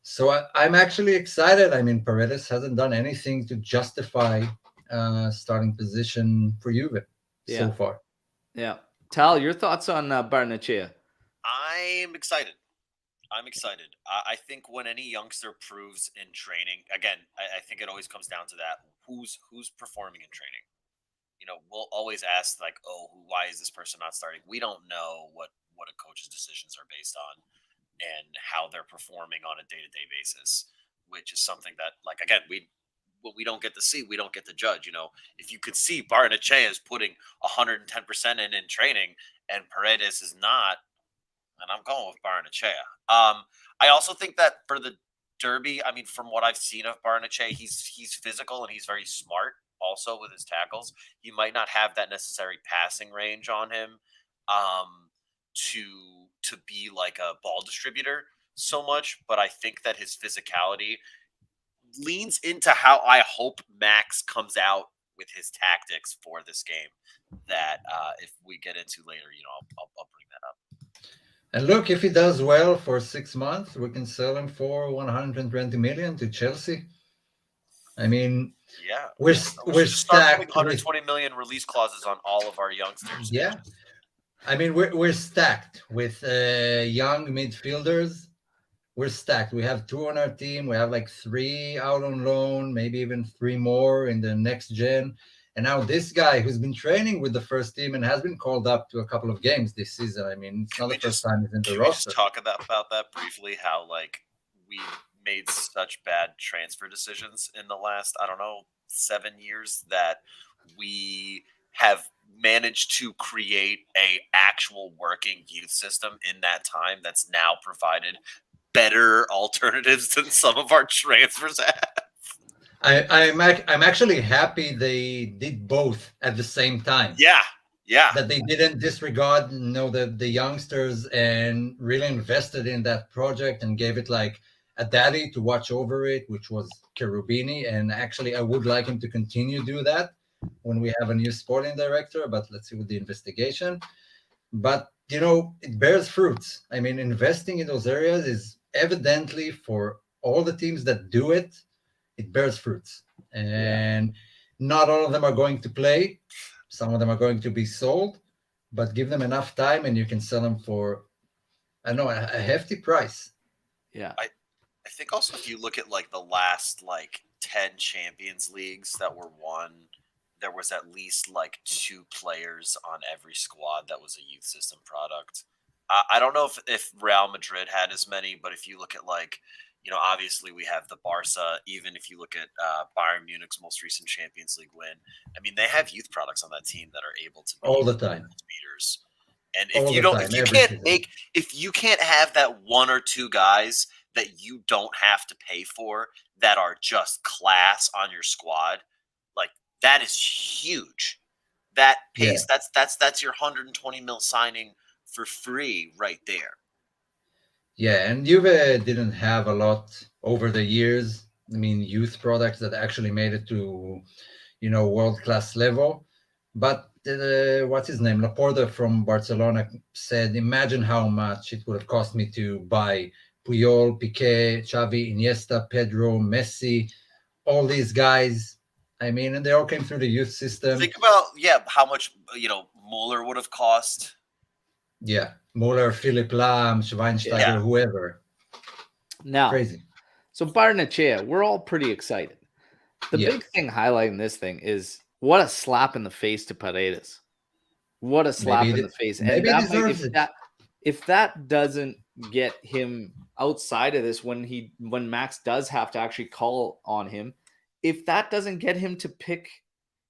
So I'm actually excited. I mean, Paredes hasn't done anything to justify starting position for Juve so far. Yeah. Tal, your thoughts on Barnechea? I'm excited. I think when any youngster proves in training, again, I think it always comes down to that: who's performing in training. We'll always ask like, "Oh, why is this person not starting?" We don't know what a coach's decisions are based on and how they're performing on a day-to-day basis, which is something that, like, again, what we don't get to see, we don't get to judge. If you could see Barnechea is putting 110% in training and Paredes is not, and I'm going with Barnechea. I also think that for the Derby, I mean, from what I've seen of Barnechea, he's physical and he's very smart also with his tackles. He might not have that necessary passing range on him to be like a ball distributor so much, but I think that his physicality leans into how I hope Max comes out with his tactics for this game. That if we get into later, I'll bring that up. And look, if he does well for 6 months, we can sell him for 120 million to Chelsea. I mean, yeah, we're just stacked. 120 million release clauses on all of our youngsters. Yeah, I mean, we're stacked with young midfielders. We're stacked. We have 2 on our team. We have like 3 out on loan, maybe even 3 more in the next gen. And now this guy who's been training with the first team and has been called up to a couple of games this season. I mean, it's not the first time he's in the roster. Can we just talk about that briefly? How like we made such bad transfer decisions in the last, I don't know, 7 years that we have managed to create a actual working youth system in that time that's now provided better alternatives than some of our transfers have. I'm actually happy they did both at the same time. Yeah. That they didn't disregard, the youngsters and really invested in that project and gave it like a daddy to watch over it, which was Cherubini. And actually, I would like him to continue to do that when we have a new sporting director. But let's see with the investigation. But it bears fruits. I mean, investing in those areas is evidently for all the teams that do it. It bears fruits, and not all of them are going to play. Some of them are going to be sold, but give them enough time and you can sell them for, I don't know, a hefty price. Yeah. I think also if you look at like the last like 10 Champions Leagues that were won, there was at least like 2 players on every squad that was a youth system product. I don't know if Real Madrid had as many, but if you look at like, obviously we have the Barca. Even if you look at Bayern Munich's most recent Champions League win, I mean, they have youth products on that team that are able to all the time beaters. And if you can't have that 1 or 2 guys that you don't have to pay for that are just class on your squad, like that is huge. That pays. Yeah. That's your 120 mil signing for free right there. Yeah, and Juve didn't have a lot over the years. I mean, youth products that actually made it to, world-class level. But what's his name? Laporta from Barcelona said, imagine how much it would have cost me to buy Puyol, Piqué, Xavi, Iniesta, Pedro, Messi, all these guys. I mean, and they all came through the youth system. Think about, how much, Muller would have cost. Yeah, Muller, Philipp Lahm, Schweinsteiger, whoever. Now, crazy. So Barnechea, we're all pretty excited. The big thing highlighting this thing is What a slap in the face to Paredes. What a slap in the face. And maybe he that might, deserves it. if that doesn't get him outside of this, when Max does have to actually call on him, if that doesn't get him to pick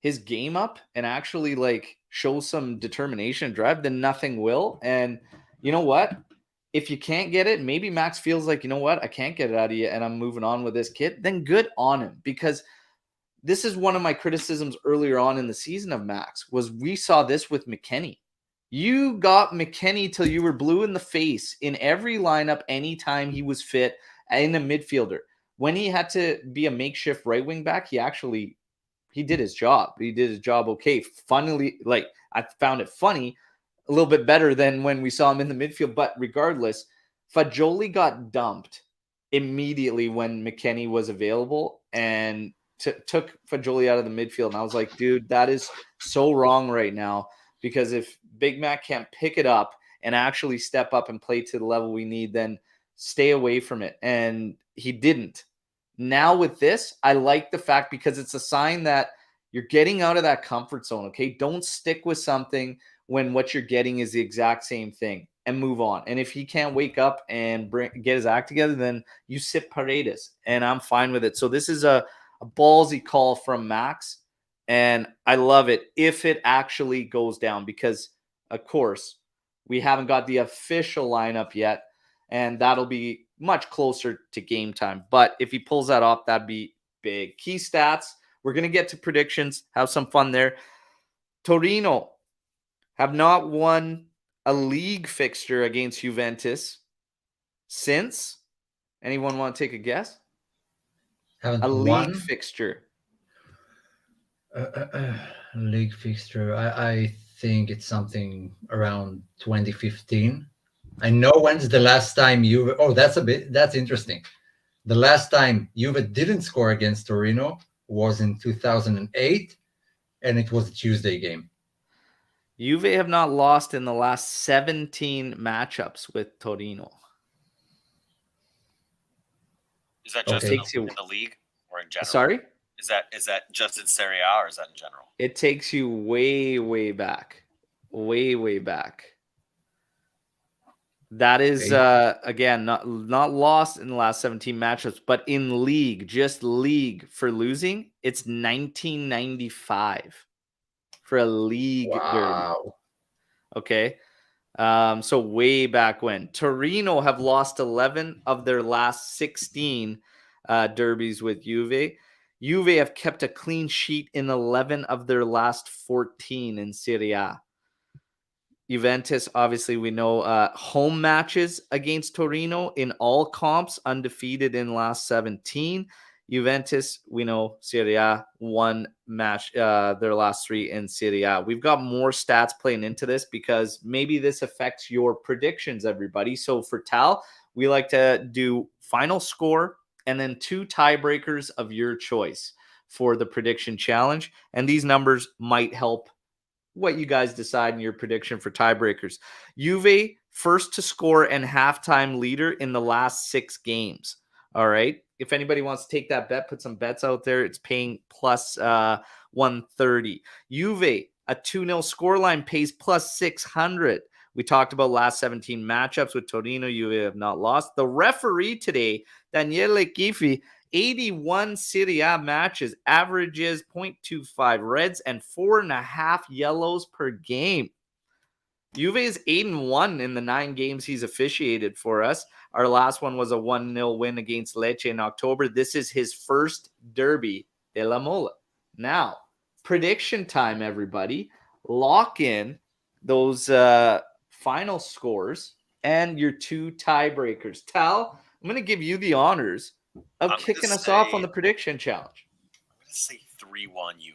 his game up and actually like show some determination and drive, then nothing will. And you know what? If you can't get it, maybe Max feels like, you know what, I can't get it out of you and I'm moving on with this kid, then good on him. Because this is one of my criticisms earlier on in the season of Max, was we saw this with McKennie. You got McKennie till you were blue in the face in every lineup anytime he was fit in a midfielder. When he had to be a makeshift right wing back, he did his job. He did his job okay. Funnily, like I found it funny, a little bit better than when we saw him in the midfield. But regardless, Fagioli got dumped immediately when McKennie was available and took Fagioli out of the midfield. And I was like, dude, that is so wrong right now, because if Big Mac can't pick it up and actually step up and play to the level we need, then stay away from it. And he didn't. Now with this, I like the fact, because it's a sign that you're getting out of that comfort zone, okay? Don't stick with something when what you're getting is the exact same thing, and move on. And if he can't wake up and get his act together, then you sit Paredes, and I'm fine with it. So this is a ballsy call from Max, and I love it if it actually goes down, because, of course, we haven't got the official lineup yet, and that'll be much closer to game time. But if he pulls that off, that'd be big. Key stats. We're going to get to predictions, have some fun there. Torino have not won a league fixture against Juventus since. Anyone want to take a guess? Haven't A league won? fixture. League fixture. I think it's something around 2015. I know when's the last time Juve. Oh, that's interesting. The last time Juve didn't score against Torino was in 2008, and it was a Tuesday game. Juve have not lost in the last 17 matchups with Torino. Is that just Okay. in the league or in general? Sorry? Is that just in Serie A, or is that in general? It takes you way, way back. Way, way back. That is, again, not lost in the last 17 matchups, but in league, just league for losing, it's 1995 for a league derby. Wow. Okay. So way back when. Torino have lost 11 of their last 16 derbies with Juve. Juve have kept a clean sheet in 11 of their last 14 in Serie A. Juventus, obviously, we know home matches against Torino in all comps, undefeated in last 17. Juventus, we know Serie A, one match, their last 3 in Serie A. We've got more stats playing into this because maybe this affects your predictions, everybody. So for Tal, we like to do final score and then 2 tiebreakers of your choice for the prediction challenge. And these numbers might help what you guys decide in your prediction for tiebreakers. Juve, first to score and halftime leader in the last 6 games. All right. If anybody wants to take that bet, put some bets out there. It's paying plus 130. Juve, a 2-0 scoreline, pays plus 600. We talked about last 17 matchups with Torino. Juve have not lost. The referee today, Daniele Chifi, 81 Serie A matches, averages 0.25 reds and 4.5 yellows per game. Juve is 8-1 in the 9 games he's officiated for us. Our last one was a 1-0 win against Lecce in October. This is his first Derby Della Molle. Now, prediction time, everybody. Lock in those final scores and your 2 tiebreakers. Tal, I'm going to give you the honors of kicking us off on the prediction challenge. I'm going to say 3-1 Juve.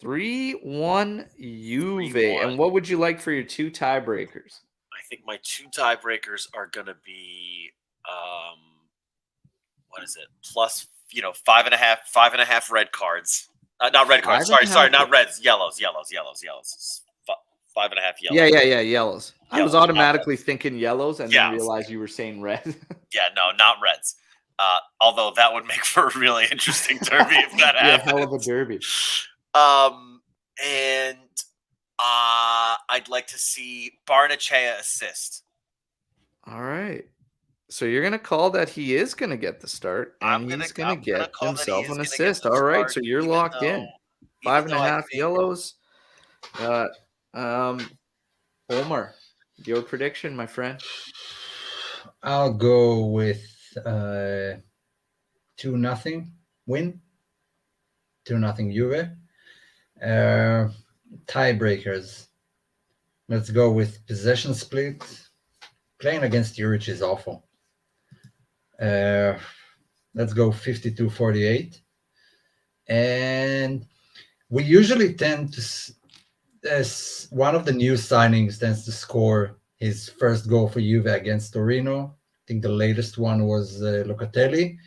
3-1 Juve. 3-1. And what would you like for your 2 tiebreakers? I think my 2 tiebreakers are going to be, what is it? Plus, 5.5 red cards. Not red cards. Sorry, not reds. Yellows. 5.5 yellows. Yeah, yellows. I was automatically thinking yellows and then realized you were saying red. Yeah, no, not reds. Although that would make for a really interesting derby if that happens. Yeah, hell of a derby. And I'd like to see Barnechea assist. All right. So you're gonna call that he is gonna get the start, and he's gonna get call that he himself is an gonna get assist. the All right, start, so you're even locked though- in. even 5.5 though I think- yellows. Omer, your prediction, my friend. I'll go with 2-0 win. 2-0 Juve. Tiebreakers. Let's go with possession split. Playing against Juric is awful. Let's go 52-48. And we usually tend to, as one of the new signings tends to score his first goal for Juve against Torino. I think the latest one was Locatelli.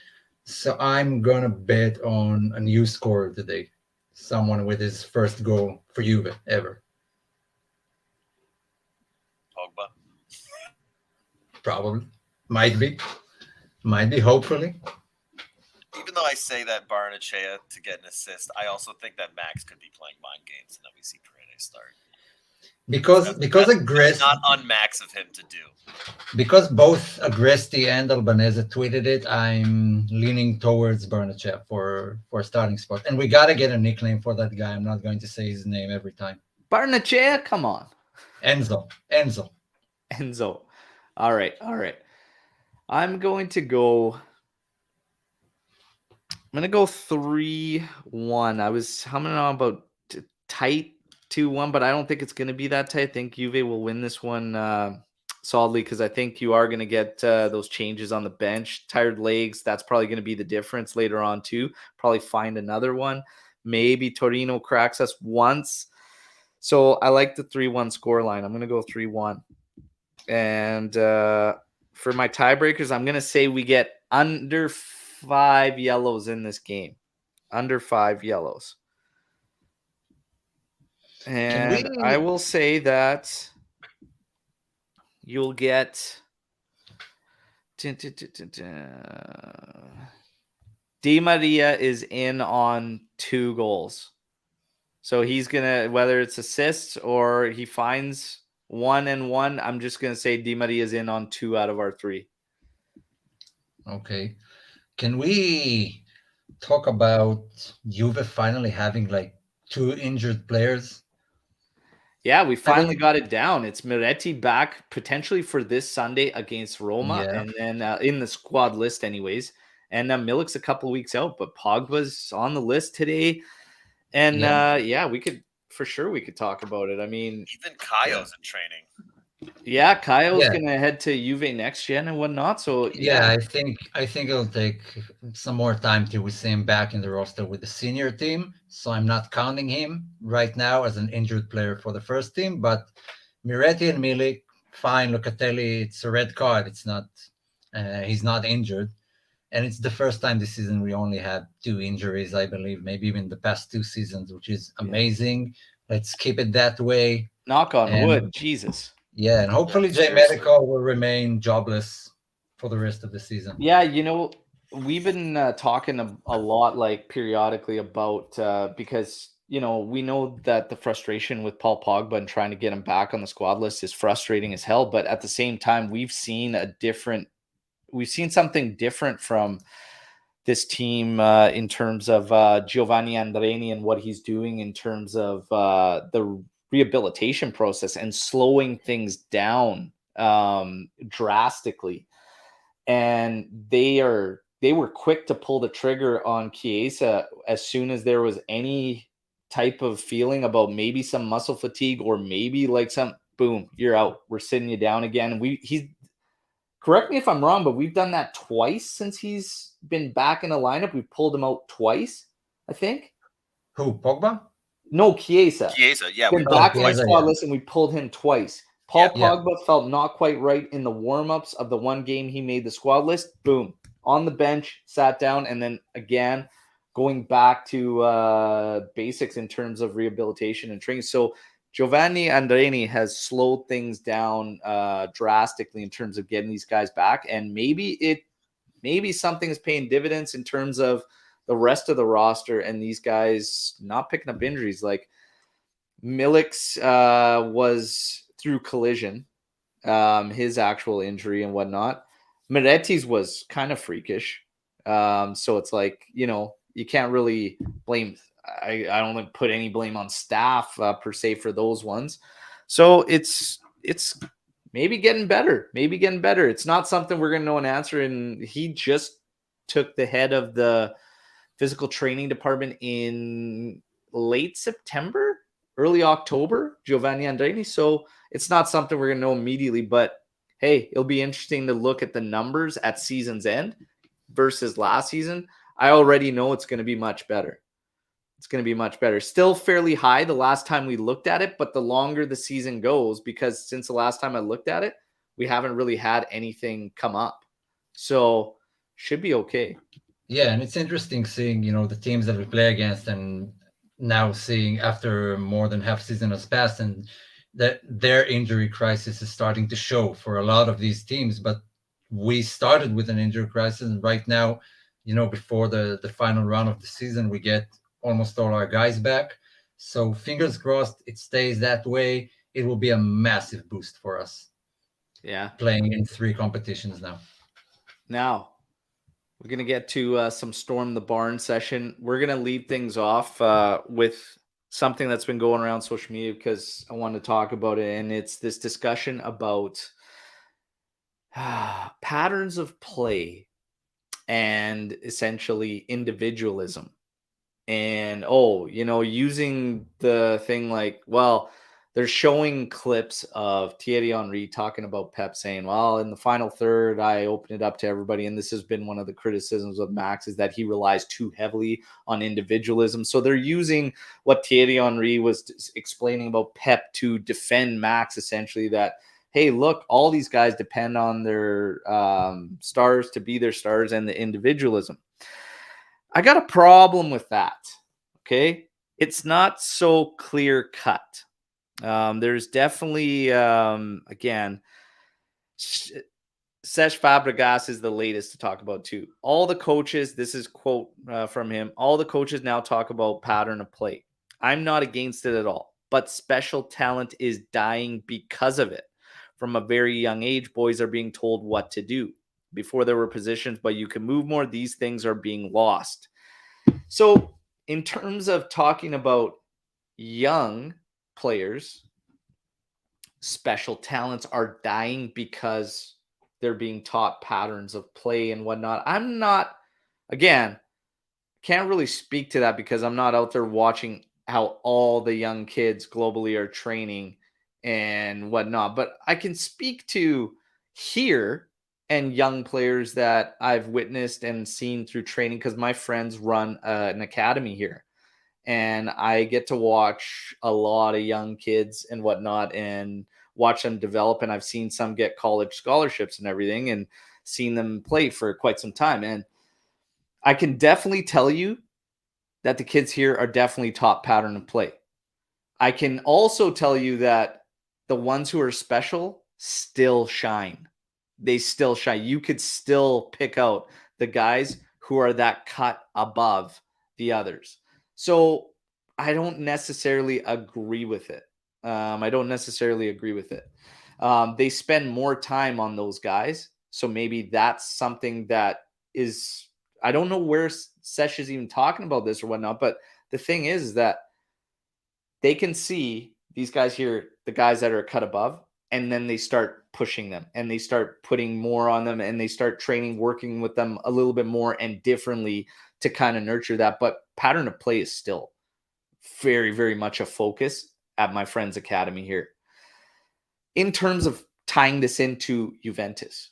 So I'm going to bet on a new scorer today. Someone with his first goal for Juve ever. Pogba. Probably. Might be, hopefully. Even though I say that Barnechea to get an assist, I also think that Max could be playing mind games and that we see Paredes start. Because That's Agresti, not un-Max of him to do. because both Agresti and Albanese tweeted it, I'm leaning towards Barnechea for starting spot. And we got to get a nickname for that guy. I'm not going to say his name every time. Barnechea, come on. Enzo. All right. I'm going to go 3-1. I was humming on about tight 2-1, but I don't think it's going to be that tight. I think Juve will win this one solidly because I think you are going to get those changes on the bench. Tired legs, that's probably going to be the difference later on too. Probably find another one. Maybe Torino cracks us once. So I like the 3-1 scoreline. I'm going to go 3-1. And for my tiebreakers, I'm going to say we get under 5 yellows in this game. Under 5 yellows. And I will say that you'll get Di Maria is in on 2 goals. So he's going to, whether it's assists or he finds 1 and 1, I'm just going to say Di Maria is in on 2 out of our 3. Okay. Can we talk about Juve finally having like 2 injured players? Yeah, we finally got it down. It's Miretti back potentially for this Sunday against Roma, and then in the squad list anyways. And Milik's a couple weeks out, but Pogba's on the list today. And we could talk about it. I mean, even Kayo's in training. Yeah, Kayo's gonna head to Juve next gen and whatnot. So I think it'll take some more time till we see him back in the roster with the senior team. So I'm not counting him right now as an injured player for the first team. But Miretti and Milik, fine. Locatelli, it's a red card. It's not. He's not injured, and it's the first time this season we only had 2 injuries, I believe, maybe even the past 2 seasons, which is amazing. Let's keep it that way. Knock on wood, Jesus. Yeah, and hopefully J Medical will remain jobless for the rest of the season. Yeah, we've been talking a lot, like periodically about because we know that the frustration with Paul Pogba and trying to get him back on the squad list is frustrating as hell. But at the same time, we've seen something different from this team in terms of Giovanni Andreni and what he's doing in terms of the rehabilitation process and slowing things down drastically. And they were quick to pull the trigger on Chiesa as soon as there was any type of feeling about maybe some muscle fatigue or maybe like some boom, you're out. We're sitting you down again. He's correct me if I'm wrong, but we've done that twice since he's been back in the lineup. We pulled him out twice, I think. Who, Pogba? No, Chiesa. Yeah. Been back on the squad list, and we pulled him twice. Paul Pogba felt not quite right in the warm-ups of the one game he made the squad list. Boom. On the bench, sat down, and then again, going back to basics in terms of rehabilitation and training. So Giovanni Andreni has slowed things down drastically in terms of getting these guys back. And maybe something is paying dividends in terms of the rest of the roster and these guys not picking up injuries. Like Milik's was through collision, his actual injury and whatnot. Miretti's was kind of freakish. So it's like, you can't really blame. I don't put any blame on staff per se for those ones. So it's maybe getting better. It's not something we're going to know an answer. And he just took the head of the physical training department in late September, early October, Giovanni Andreini. So it's not something we're going to know immediately, but hey, it'll be interesting to look at the numbers at season's end versus last season. I already know it's going to be much better. Still fairly high the last time we looked at it, but the longer the season goes, because since the last time I looked at it, we haven't really had anything come up. So should be okay. Yeah, and it's interesting seeing, the teams that we play against and now seeing after more than half season has passed and that their injury crisis is starting to show for a lot of these teams. But we started with an injury crisis, and right now, before the final round of the season, we get almost all our guys back. So fingers crossed it stays that way. It will be a massive boost for us. Yeah. Playing in 3 competitions now. Now, we're going to get to some Storm the Barn session. We're going to lead things off with something that's been going around social media because I want to talk about it. And it's this discussion about patterns of play and essentially individualism. And, using the thing like, well, they're showing clips of Thierry Henry talking about Pep saying, well, in the final third, I opened it up to everybody. And this has been one of the criticisms of Max is that he relies too heavily on individualism. So they're using what Thierry Henry was explaining about Pep to defend Max, essentially that, hey, look, all these guys depend on their stars to be their stars and the individualism. I got a problem with that, okay? It's not so clear cut. There's definitely, again, Cesc Fabregas is the latest to talk about too. All the coaches, this is quote from him, all the coaches now talk about pattern of play. I'm not against it at all, but special talent is dying because of it. From a very young age, boys are being told what to do. Before there were positions, but you can move more. These things are being lost. So in terms of talking about young players, special talents are dying because they're being taught patterns of play and whatnot. I'm not, again, can't really speak to that because I'm not out there watching how all the young kids globally are training and whatnot. But I can speak to here and young players that I've witnessed and seen through training because my friends run an academy here. And I get to watch a lot of young kids and whatnot and watch them develop. And I've seen some get college scholarships and everything and seen them play for quite some time. And I can definitely tell you that the kids here are definitely top pattern of play. I can also tell you that the ones who are special still shine. They still shine. You could still pick out the guys who are that cut above the others. So I don't necessarily agree with it. They spend more time on those guys. So maybe that's something that is, I don't know where Sesh is even talking about this or whatnot, but the thing is that they can see these guys here, the guys that are cut above, and then they start pushing them and they start putting more on them and they start training, working with them a little bit more and differently to kind of nurture that. But pattern of play is still very, very much a focus at my friend's academy here. In terms of tying this into Juventus,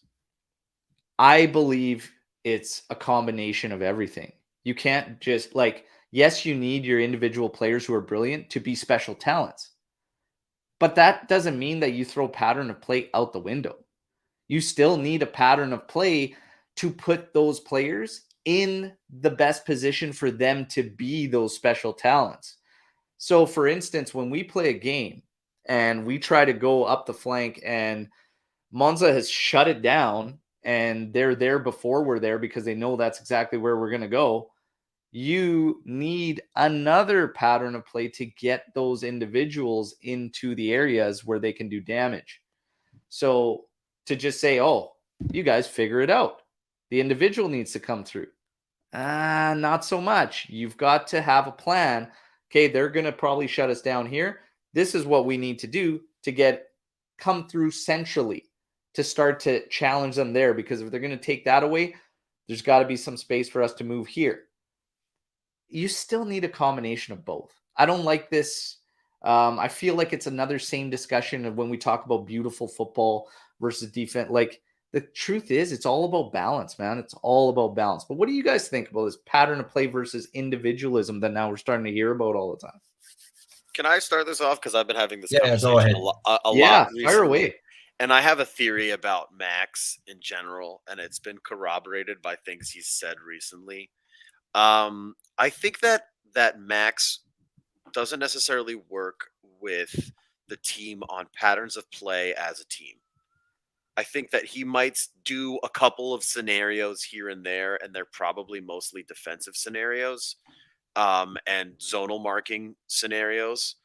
I believe it's a combination of everything. You can't just yes, you need your individual players who are brilliant to be special talents. But that doesn't mean that you throw pattern of play out the window. You still need a pattern of play to put those players in the best position for them to be those special talents. So, for instance, when we play a game and we try to go up the flank and Monza has shut it down and they're there before we're there because they know that's exactly where we're going to go, you need another pattern of play to get those individuals into the areas where they can do damage. So to just say, oh, you guys figure it out, the individual needs to come through. Not so much. You've got to have a plan. Okay, they're going to probably shut us down here. This is what we need to do to come through centrally to start to challenge them there. Because if they're going to take that away, there's got to be some space for us to move here. You still need a combination of both. I don't like this. I feel like it's another same discussion of when we talk about beautiful football versus defense. Like, the truth is, it's all about balance, man. It's all about balance. But what do you guys think about this pattern of play versus individualism that now we're starting to hear about all the time? Can I start this off? Because I've been having this go conversation ahead. a lot recently. Fire away. And I have a theory about Max in general, and it's been corroborated by things he's said recently. I think that Max doesn't necessarily work with the team on patterns of play as a team. I think that he might do a couple of scenarios here and there, and they're probably mostly defensive scenarios and zonal marking scenarios.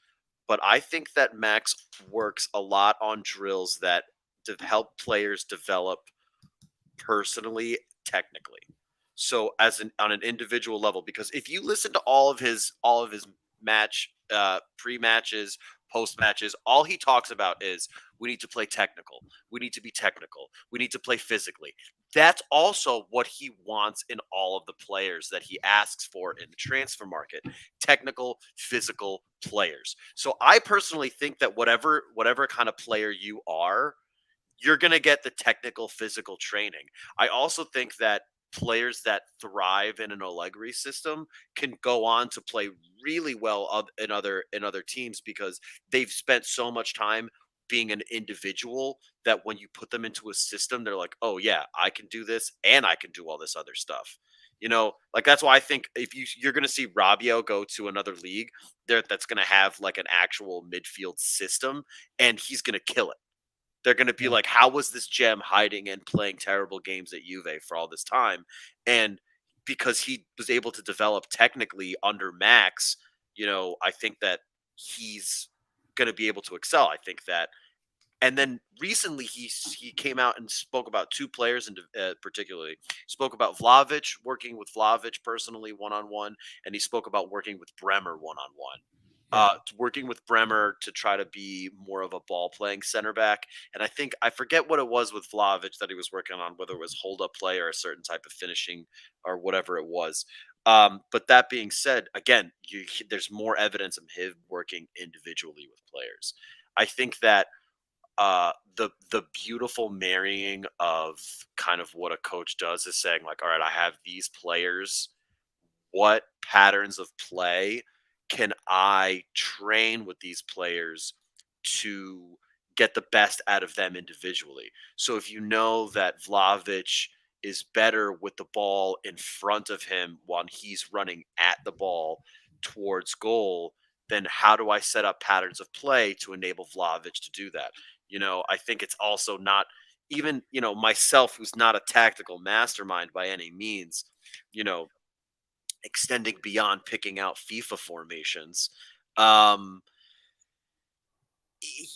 But I think that Max works a lot on drills that help players develop personally, technically. So on an individual level, because if you listen to all of his match pre-matches, post-matches, all he talks about is we need to play technical. We need to be technical. We need to play physically. That's also what he wants in all of the players that he asks for in the transfer market. Technical, physical players. So I personally think that whatever kind of player you are, you're going to get the technical, physical training. I also think that players that thrive in an Allegri system can go on to play really well in other teams because they've spent so much time being an individual that when you put them into a system, they're like, oh yeah, I can do this and I can do all this other stuff. You know, like that's why I think if you're going to see Rabiot go to another league that's going to have like an actual midfield system and he's going to kill it. They're going to be like, how was this gem hiding and playing terrible games at Juve for all this time? And because he was able to develop technically under Max, you know, I think that he's going to be able to excel. I think that. And then recently he came out and spoke about two players in particularly. He spoke about Vlahovic, working with Vlahovic personally one-on-one, and he spoke about working with Bremer one-on-one. Working with Bremer to try to be more of a ball-playing center back. And I forget what it was with Vlahovic that he was working on, whether it was hold-up play or a certain type of finishing or whatever it was. But that being said, again, there's more evidence of him working individually with players. I think that the beautiful marrying of kind of what a coach does is saying like, all right, I have these players. What patterns of play can I train with these players to get the best out of them individually? So if you know that Vlahovic is better with the ball in front of him when he's running at the ball towards goal, then how do I set up patterns of play to enable Vlahovic to do that? You know, I think it's also not even, you know, myself, who's not a tactical mastermind by any means, you know, extending beyond picking out FIFA formations.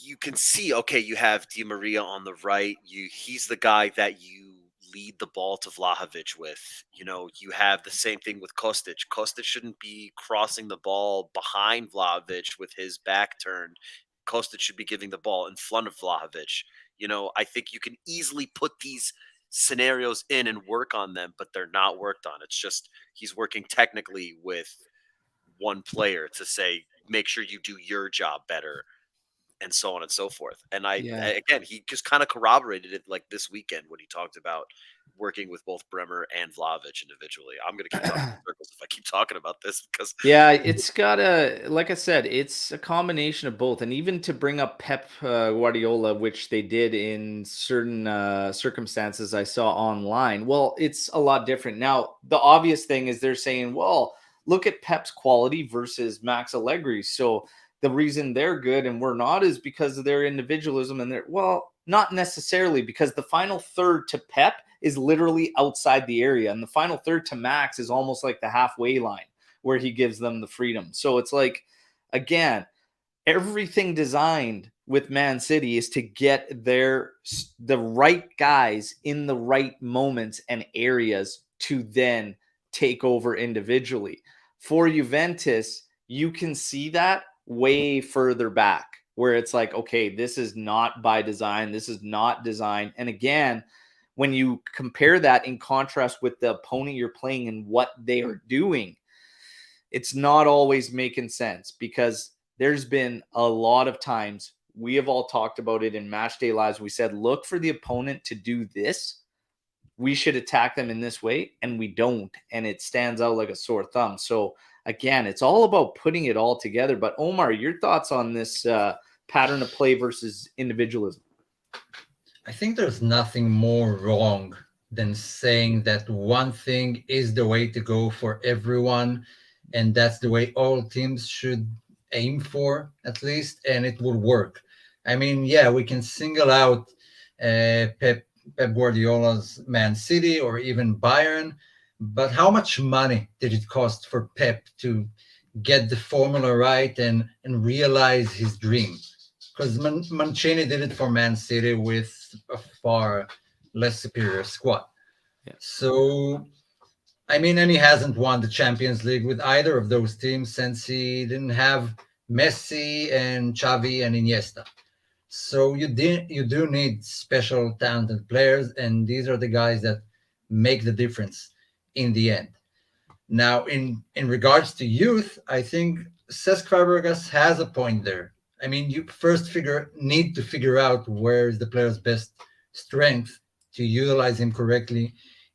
You can see, okay, you have Di Maria on the right. He's the guy that you lead the ball to Vlahovic with. You know, you have the same thing with Kostic. Kostic shouldn't be crossing the ball behind Vlahovic with his back turned. Kostic should be giving the ball in front of Vlahovic. You know, I think you can easily put these scenarios in and work on them, but they're not worked on. It's just he's working technically with one player to say, make sure you do your job better, and so on and so forth. And again, he just kind of corroborated it like this weekend when he talked about working with both Bremer and Vlahovic individually. I'm going to keep talking in circles if I keep talking about this because it's got like I said, it's a combination of both. And even to bring up Pep Guardiola, which they did in certain circumstances I saw online. Well, it's a lot different. Now, the obvious thing is they're saying, well, look at Pep's quality versus Max Allegri. So the reason they're good and we're not is because of their individualism. And well, Not necessarily, because the final third to Pep is literally outside the area, and the final third to Max is almost like the halfway line where he gives them the freedom. So it's like, again, everything designed with Man City is to get the right guys in the right moments and areas to then take over individually. For Juventus, you can see that way further back, where it's like, okay, this is not by design. This is not design. And again, when you compare that in contrast with the opponent you're playing and what they are doing, it's not always making sense, because there's been a lot of times, we have all talked about it in match day lives. We said, look for the opponent to do this. We should attack them in this way, and we don't. And it stands out like a sore thumb. So again, it's all about putting it all together. But Omer, your thoughts on this pattern of play versus individualism? I think there's nothing more wrong than saying that one thing is the way to go for everyone, and that's the way all teams should aim for, at least, and it will work. I mean, yeah, we can single out Pep Guardiola's Man City or even Bayern, but how much money did it cost for Pep to get the formula right and realize his dream? Because Mancini did it for Man City with a far less superior squad. Yeah. So, I mean, and he hasn't won the Champions League with either of those teams since he didn't have Messi and Xavi and Iniesta. So you do need special talented players, and these are the guys that make the difference in the end. Now, in regards to youth, I think Cesc Fabregas has a point there. I mean, you first need to figure out where is the player's best strength to utilize him correctly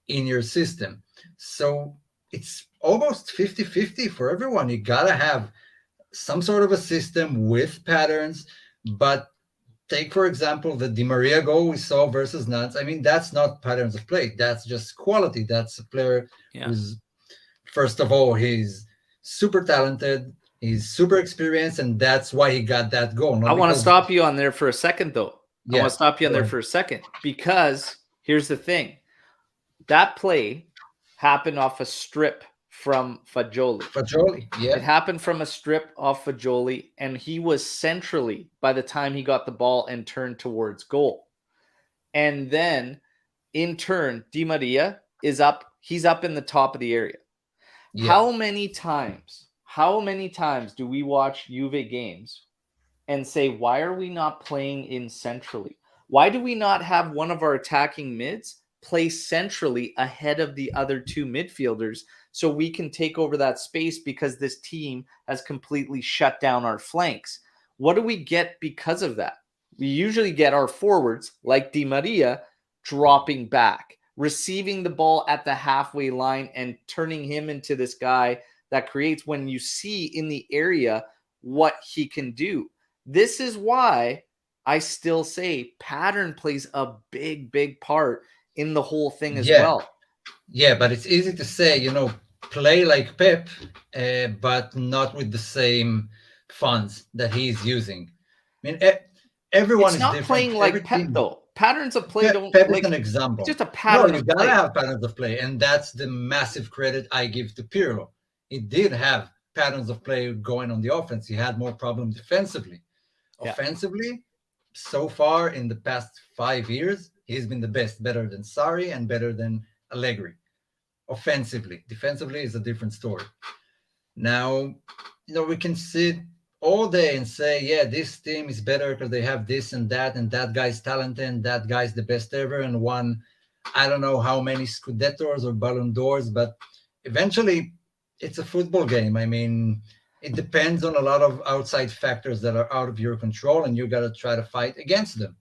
in your system. So it's almost 50-50 for everyone. You got to have some sort of a system with patterns. But take, for example, the Di Maria goal we saw versus Nantes. I mean, that's not patterns of play. That's just quality. That's a player who's, first of all, he's super talented. He's super experienced, and that's why he got that goal. I want to stop you on there for a second, though. Yeah, I want to stop you on there for a second, because here's the thing. That play happened off a strip from Fagioli. Yeah. It happened from a strip off Fagioli, and he was centrally by the time he got the ball and turned towards goal. And then, in turn, Di Maria is up. He's up in the top of the area. Yeah. How many times do we watch Juve games and say, why are we not playing in centrally? Why do we not have one of our attacking mids play centrally ahead of the other two midfielders so we can take over that space, because this team has completely shut down our flanks? What do we get because of that? We usually get our forwards, like Di Maria, dropping back, receiving the ball at the halfway line and turning him into this guy that creates, when you see in the area what he can do. This is why I still say pattern plays a big, big part in the whole thing as well. Yeah, but it's easy to say, play like Pep, but not with the same funds that he's using. I mean, everyone is different. It's not playing like Pep, though. Patterns of play don't. Pep is an example. It's just a pattern. No, you gotta have patterns of play, and that's the massive credit I give to Pirlo. He did have patterns of play going on the offense. He had more problems defensively. Yeah. Offensively, so far in the past 5 years, he's been the best, better than Sarri and better than Allegri. Offensively. Defensively is a different story. Now, we can sit all day and say, yeah, this team is better because they have this and that guy's talented, and that guy's the best ever, and won I don't know how many Scudettos or Ballon d'Ors, but eventually it's a football game. I mean, it depends on a lot of outside factors that are out of your control, and you got to try to fight against them.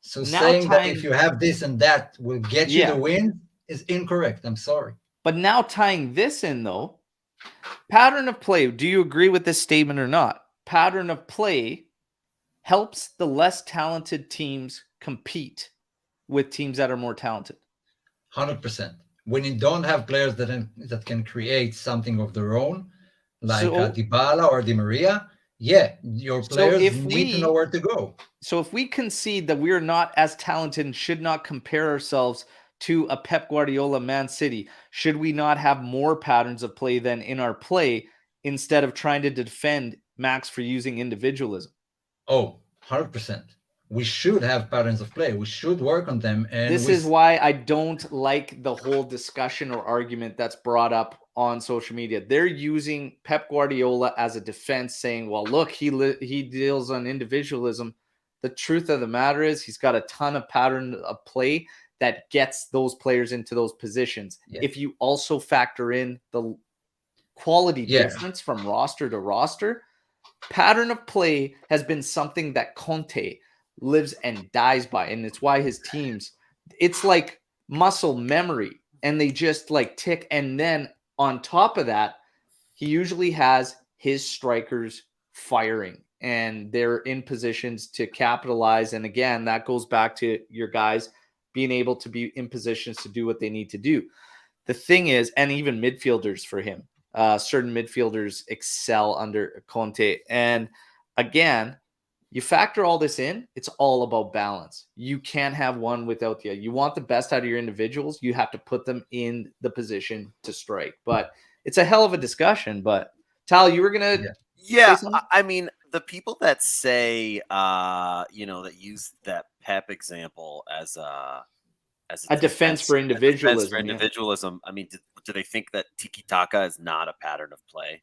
So now saying that if you have this and that will get you the win is incorrect. I'm sorry. But now tying this in, though, pattern of play, do you agree with this statement or not? Pattern of play helps the less talented teams compete with teams that are more talented. 100%. When you don't have players that can create something of their own, like Dybala or Di Maria, Yeah, your So players if need to know we where to go. so if we concede that we're not as talented and should not compare ourselves to a Pep Guardiola Man City, should we not have more patterns of play than in our play instead of trying to defend Max for using individualism? Oh, 100%. We should have patterns of play. We should work on them. And This is why I don't like the whole discussion or argument that's brought up on social media. They're using Pep Guardiola as a defense, saying, well, look, he deals on individualism. The truth of the matter is he's got a ton of pattern of play that gets those players into those positions. Yeah. If you also factor in the quality difference from roster to roster, pattern of play has been something that Conte lives and dies by, and it's why his teams, it's like muscle memory, and they just like tick. And then on top of that, he usually has his strikers firing and they're in positions to capitalize. And again, that goes back to your guys being able to be in positions to do what they need to do. The thing is, and even midfielders for him, certain midfielders excel under Conte. And again, you factor all this in, it's all about balance. You can't have one without the other. You want the best out of your individuals, you have to put them in the position to strike. But it's a hell of a discussion. But Tal, you were gonna Yeah, say something? I mean, the people that say, that use that Pep example as a defense for individualism. individualism. I mean, do they think that tiki taka is not a pattern of play?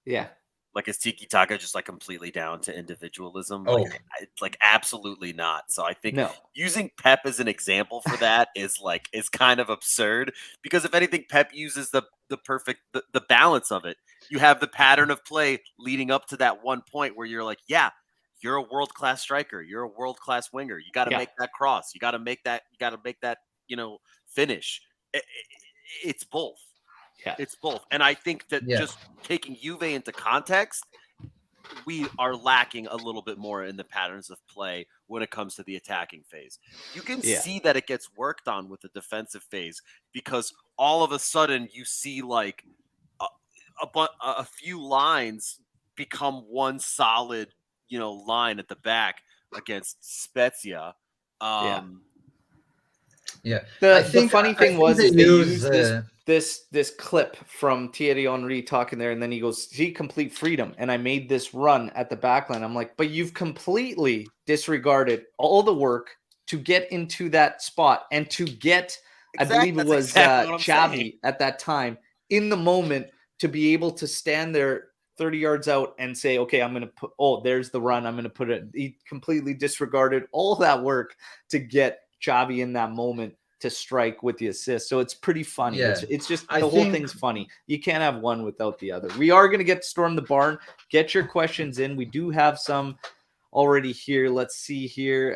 Yeah. Like, is tiki taka just like completely down to individualism? Oh. Like absolutely not. So I think No. using Pep as an example for that is kind of absurd, because if anything, Pep uses the perfect the balance of it. You have the pattern of play leading up to that one point where you're like, yeah, you're a world-class striker, you're a world-class winger. You got to make that cross. You got to make that. Finish. It's both. Yeah. It's both. And I think that just taking Juve into context, we are lacking a little bit more in the patterns of play when it comes to the attacking phase. You can see that it gets worked on with the defensive phase, because all of a sudden you see like a few lines become one solid, line at the back against Spezia. The funny thing was they used this clip from Thierry Henry talking there, and then he goes, "See, complete freedom." And I made this run at the back line. I'm like, but you've completely disregarded all the work to get into that spot and to get, I believe it was Xavi at that time, in the moment, to be able to stand there 30 yards out and say, okay, I'm going to put, there's the run. I'm going to put it. He completely disregarded all that work to get Xavi in that moment to strike with the assist. So it's pretty funny. Yeah. It's just the whole thing's funny. You can't have one without the other. We are going to get to Storm the Barn. Get your questions in. We do have some already here. Let's see here.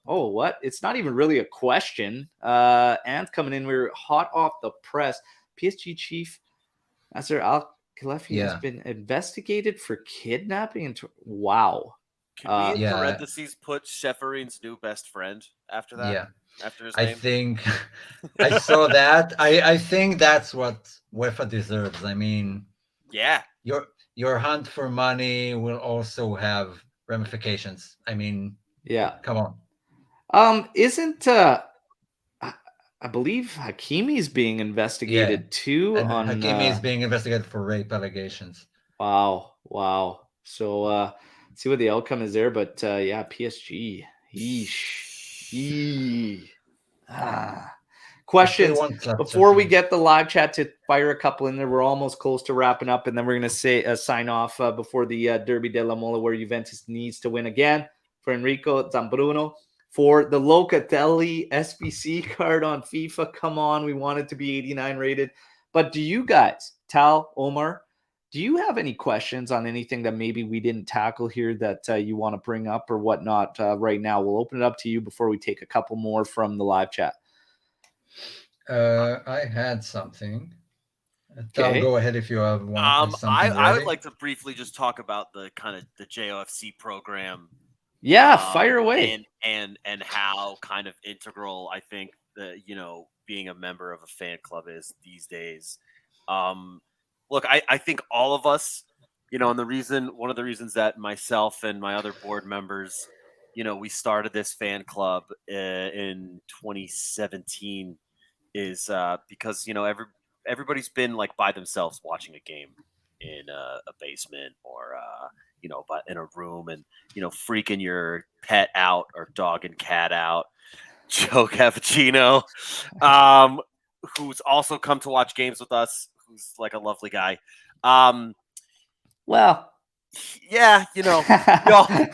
What? It's not even really a question. Ant coming in. We're hot off the press. PSG chief Nasser Al-Khelaifi has been investigated for kidnapping. Wow. Can we in parentheses put Shefferin's new best friend after that? Yeah. After his name? I think I saw that. I think that's what UEFA deserves. I mean, your hunt for money will also have ramifications. I mean, come on. Isn't I believe Hakimi is being investigated too. And Hakimi is being investigated for rape allegations. Wow. So see what the outcome is there, but PSG. Questions before we get the live chat to fire a couple in there. We're almost close to wrapping up, and then we're going to sign off before the Derby Della Molle, where Juventus needs to win again. For Enrico Zambruno, for the Locatelli SBC card on FIFA. Come on, we want it to be 89 rated. But do you guys, Tal, Omer, do you have any questions on anything that maybe we didn't tackle here that you want to bring up or whatnot right now? We'll open it up to you before we take a couple more from the live chat. I had something. Tal, go ahead if you have something I would like to briefly just talk about the kind of the JOFC program. Yeah, fire away. And how kind of integral I think the being a member of a fan club is these days. Look, I think all of us, and one of the reasons that myself and my other board members, we started this fan club in 2017 is because everybody's been like by themselves watching a game in a basement or but in a room and freaking your pet out or dog and cat out. Joe Cappuccino, who's also come to watch games with us, who's like a lovely guy. Well, yeah,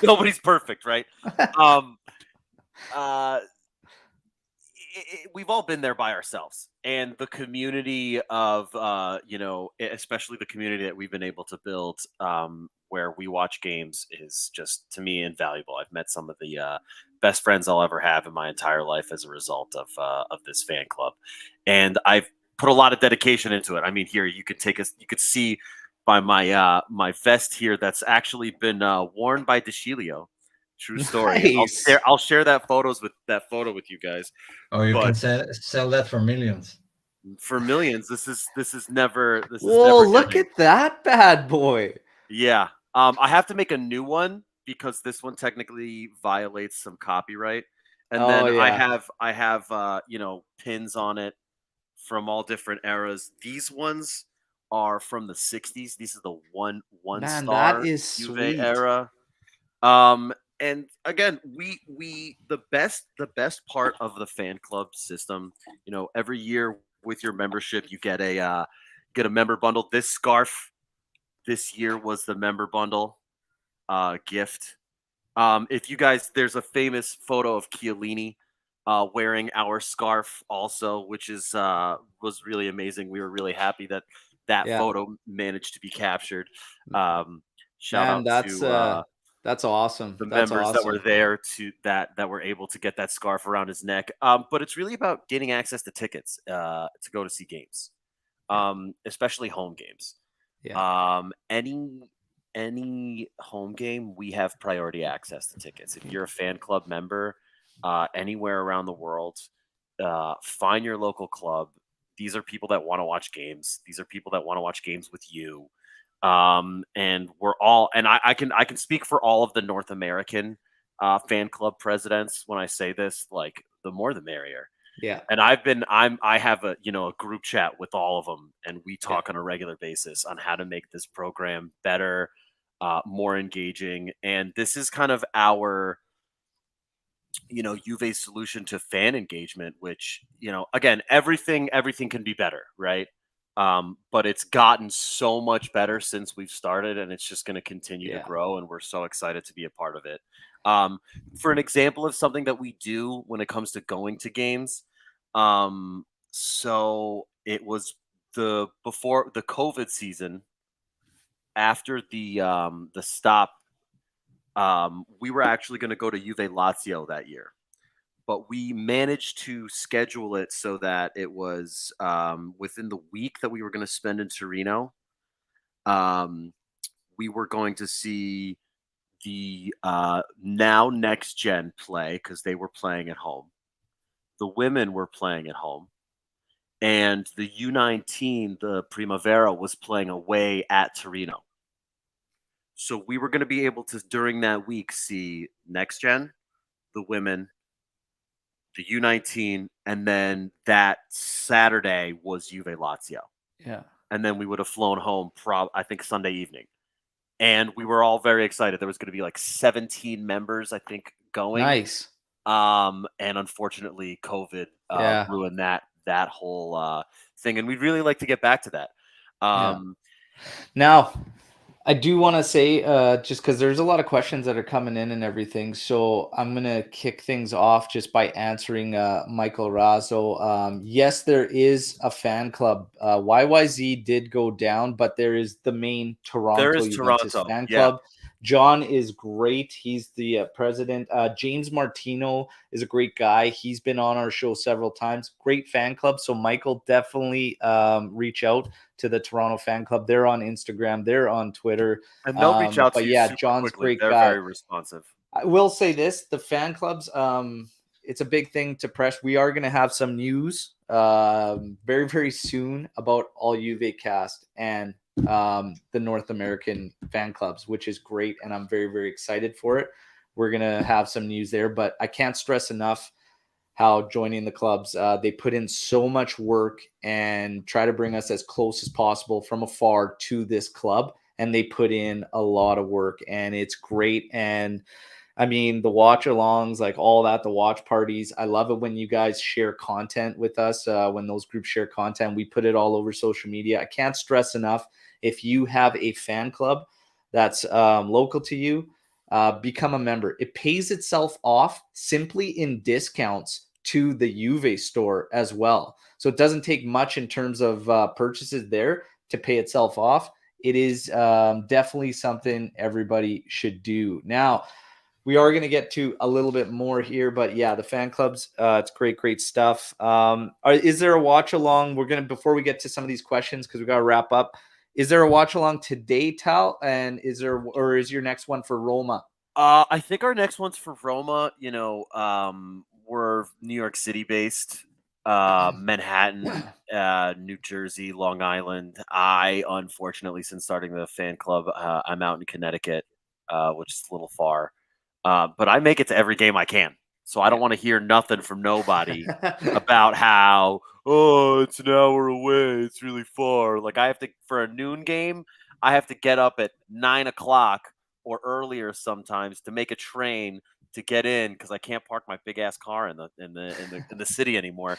nobody's perfect, right? We've all been there by ourselves, and the community of especially the community that we've been able to build where we watch games is just, to me, invaluable. I've met some of the best friends I'll ever have in my entire life as a result of this fan club, and I've put a lot of dedication into it. I mean, here you could see by my my vest here that's actually been worn by DeCilio. True story. Nice. I'll share that photo with you guys. Oh, you can sell that for millions. For millions. This is never. Whoa! Look at that bad boy. Yeah. I have to make a new one because this one technically violates some copyright. And then I have pins on it from all different eras. These ones are from the 60s. These are the one Man, star that is Juve sweet. era. And again, we the best part of the fan club system, every year with your membership, you get a member bundle. This scarf this year was the member bundle gift. If you guys, there's a famous photo of Chiellini wearing our scarf also, which is was really amazing. We were really happy that photo managed to be captured. Shout out to that's awesome. The members that were there that were able to get that scarf around his neck. But it's really about getting access to tickets to go to see games, especially home games. Yeah. Any home game, we have priority access to tickets. If you're a fan club member anywhere around the world, find your local club. These are people that want to watch games. These are people that want to watch games with you. And we're all, and I can speak for all of the North American fan club presidents when I say this, like the more the merrier. Yeah. And I have a group chat with all of them, and we talk on a regular basis on how to make this program better, more engaging. And this is kind of our Juve's solution to fan engagement, which, again, everything can be better, right? But it's gotten so much better since we've started, and it's just going to continue to grow, and we're so excited to be a part of it. For an example of something that we do when it comes to going to games, so it was before the COVID season, after the stop, we were actually going to go to Juve Lazio that year. But we managed to schedule it so that it was within the week that we were going to spend in Torino. We were going to see the now next gen play because they were playing at home. The women were playing at home. And the U19, the Primavera, was playing away at Torino. So we were going to be able to, during that week, see next gen, the women, the U19, and then that Saturday was Juve Lazio. Yeah. And then we would have flown home, I think, Sunday evening. And we were all very excited. There was going to be like 17 members, I think, going. Nice. And unfortunately, COVID ruined that whole thing. And we'd really like to get back to that. Now, I do want to say, just because there's a lot of questions that are coming in and everything, so I'm going to kick things off just by answering Michael Razzo. Yes, there is a fan club. YYZ did go down, but there is the main Toronto Juventus fan club. John is great. He's the president. James Martino is a great guy. He's been on our show several times. Great fan club. So Michael, definitely reach out to the Toronto fan club. They're on Instagram. They're on Twitter. And they'll reach out to you super John's quickly. Great They're guy. very responsive. I will say this, the fan clubs, it's a big thing to press. We are going to have some news very, very soon about all Juve cast. And the North American fan clubs, which is great. And I'm very, very excited for it. We're going to have some news there, but I can't stress enough how joining the clubs, they put in so much work and try to bring us as close as possible from afar to this club. And they put in a lot of work, and it's great. And I mean, the watch alongs, like all that, the watch parties. I love it when you guys share content with us. When those groups share content, we put it all over social media. I can't stress enough. If you have a fan club that's local to you, become a member. It pays itself off simply in discounts to the Juve store as well. So it doesn't take much in terms of purchases there to pay itself off. It is definitely something everybody should do. Now, we are going to get to a little bit more here, but yeah, the fan clubs, it's great stuff. Is there a watch along? We're going to, before we get to some of these questions, because we got to wrap up, is there a watch along today, Tal? And is your next one for Roma? I think our next one's for Roma. We're New York City based, Manhattan, New Jersey, Long Island. I, unfortunately, since starting the fan club, I'm out in Connecticut, which is a little far. But I make it to every game I can. So I don't want to hear nothing from nobody about how, it's an hour away. It's really far. Like I have to, for a noon game, I have to get up at 9 o'clock or earlier sometimes to make a train to get in because I can't park my big ass car in the city anymore.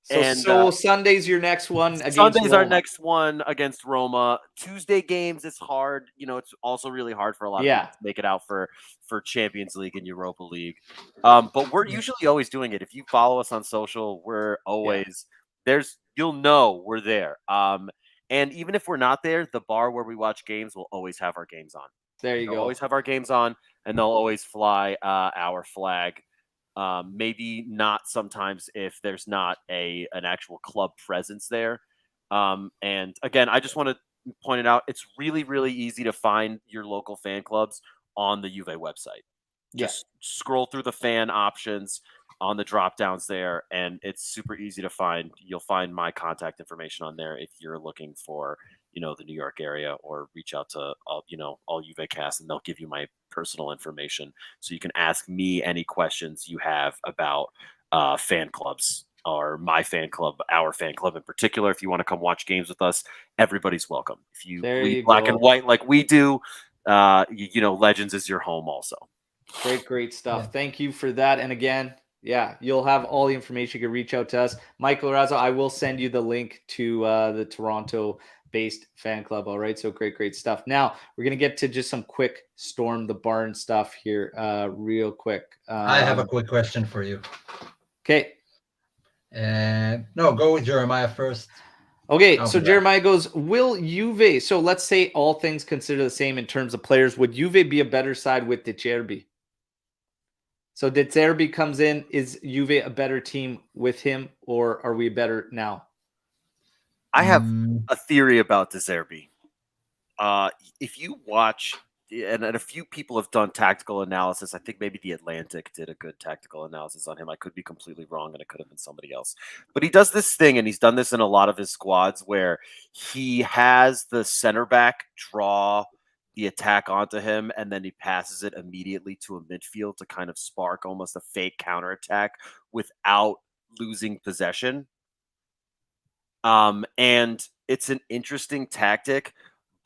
So Sunday's your next one against Sunday's Roma. our next one against Roma. Tuesday games, it's hard. It's also really hard for a lot of people to make it out for Champions League and Europa League. But we're usually always doing it. If you follow us on social, we're always you'll know we're there. And even if we're not there, the bar where we watch games will always have our games on. There you go. Always have our games on, and they'll always fly our flag. Maybe not sometimes if there's not an actual club presence there. And again, I just want to point it out. It's really, really easy to find your local fan clubs on the Juve website. Just scroll through the fan options on the drop downs there, and it's super easy to find. You'll find my contact information on there if you're looking for, the New York area, or reach out to all Juve cast, and they'll give you my personal information so you can ask me any questions you have about fan clubs or my fan club, our fan club in particular. If you want to come watch games with us, everybody's welcome. If you bleed black and white like we do, Legends is your home also. Great stuff. Thank you for that. And again, you'll have all the information. You can reach out to us. Michael Razzo, I will send you the link to the Toronto-based fan club. All right. So great stuff. Now, we're going to get to just some quick Storm the Barn stuff here real quick. I have a quick question for you. Okay. No, go with Jeremiah first. Okay, so Jeremiah goes, will Juve, so let's say all things considered the same in terms of players, would Juve be a better side with De Zerbi? So De Zerbi comes in, is Juve a better team with him, or are we better now? I have a theory about De Zerbi. If you watch, and a few people have done tactical analysis, I think maybe The Atlantic did a good tactical analysis on him. I could be completely wrong, and it could have been somebody else. But he does this thing, and he's done this in a lot of his squads, where he has the center back draw the attack onto him, and then he passes it immediately to a midfield to kind of spark almost a fake counterattack without losing possession. And it's an interesting tactic,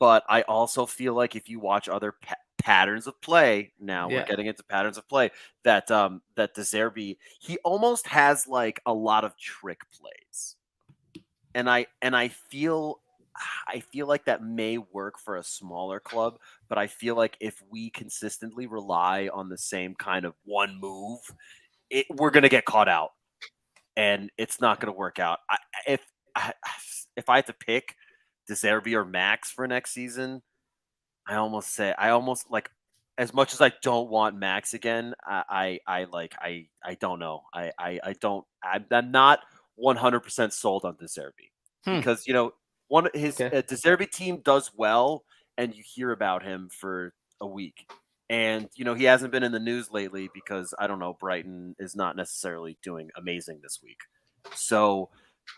but I also feel like if you watch other patterns of play, now we're getting into patterns of play, that De Zerbi, he almost has like a lot of trick plays. And I feel like that may work for a smaller club, but I feel like if we consistently rely on the same kind of one move, we're going to get caught out, and it's not going to work out. If I had to pick De Zerbi or Max for next season, I almost like, as much as I don't want Max again, I don't know. I'm not 100% sold on De Zerbi because De Zerbi team does well, and you hear about him for a week, and he hasn't been in the news lately because I don't know, Brighton is not necessarily doing amazing this week. So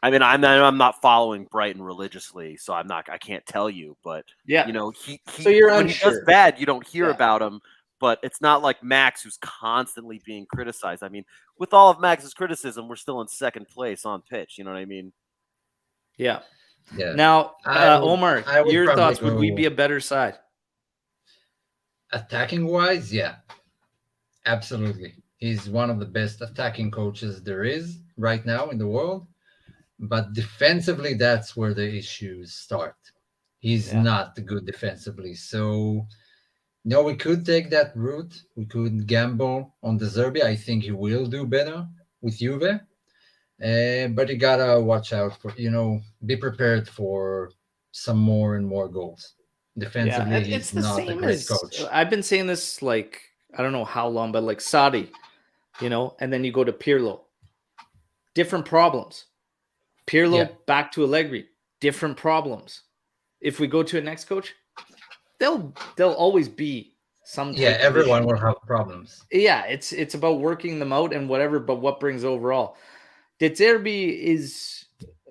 I mean, I'm not following Brighton religiously, so I can't tell you, but Yeah. you know, So you're when he does unsure. bad, you don't hear Yeah. about him, but it's not like Max who's constantly being criticized. I mean, with all of Max's criticism, we're still in second place on pitch. You know what I mean? Yeah. Yeah. Now, Omer, I would your probably thoughts? Would we go- be a better side? Attacking wise, yeah, absolutely. He's one of the best attacking coaches there is right now in the world. But defensively, that's where the issues start. He's Yeah. not good defensively. So, no, we could take that route. We could gamble on the Zerbi. I think he will do better with Juve. But you gotta watch out for, be prepared for some more and more goals. Defensively, Yeah, it's he's the not a same great as coach. I've been saying this like I don't know how long, but like Sadi, and then you go to Pirlo, different problems. Pirlo Yeah. back to Allegri, different problems. If we go to a next coach, they'll always be some Yeah, type of everyone issue. will have problems. Yeah, it's about working them out and whatever, but what brings overall. De Zerbi is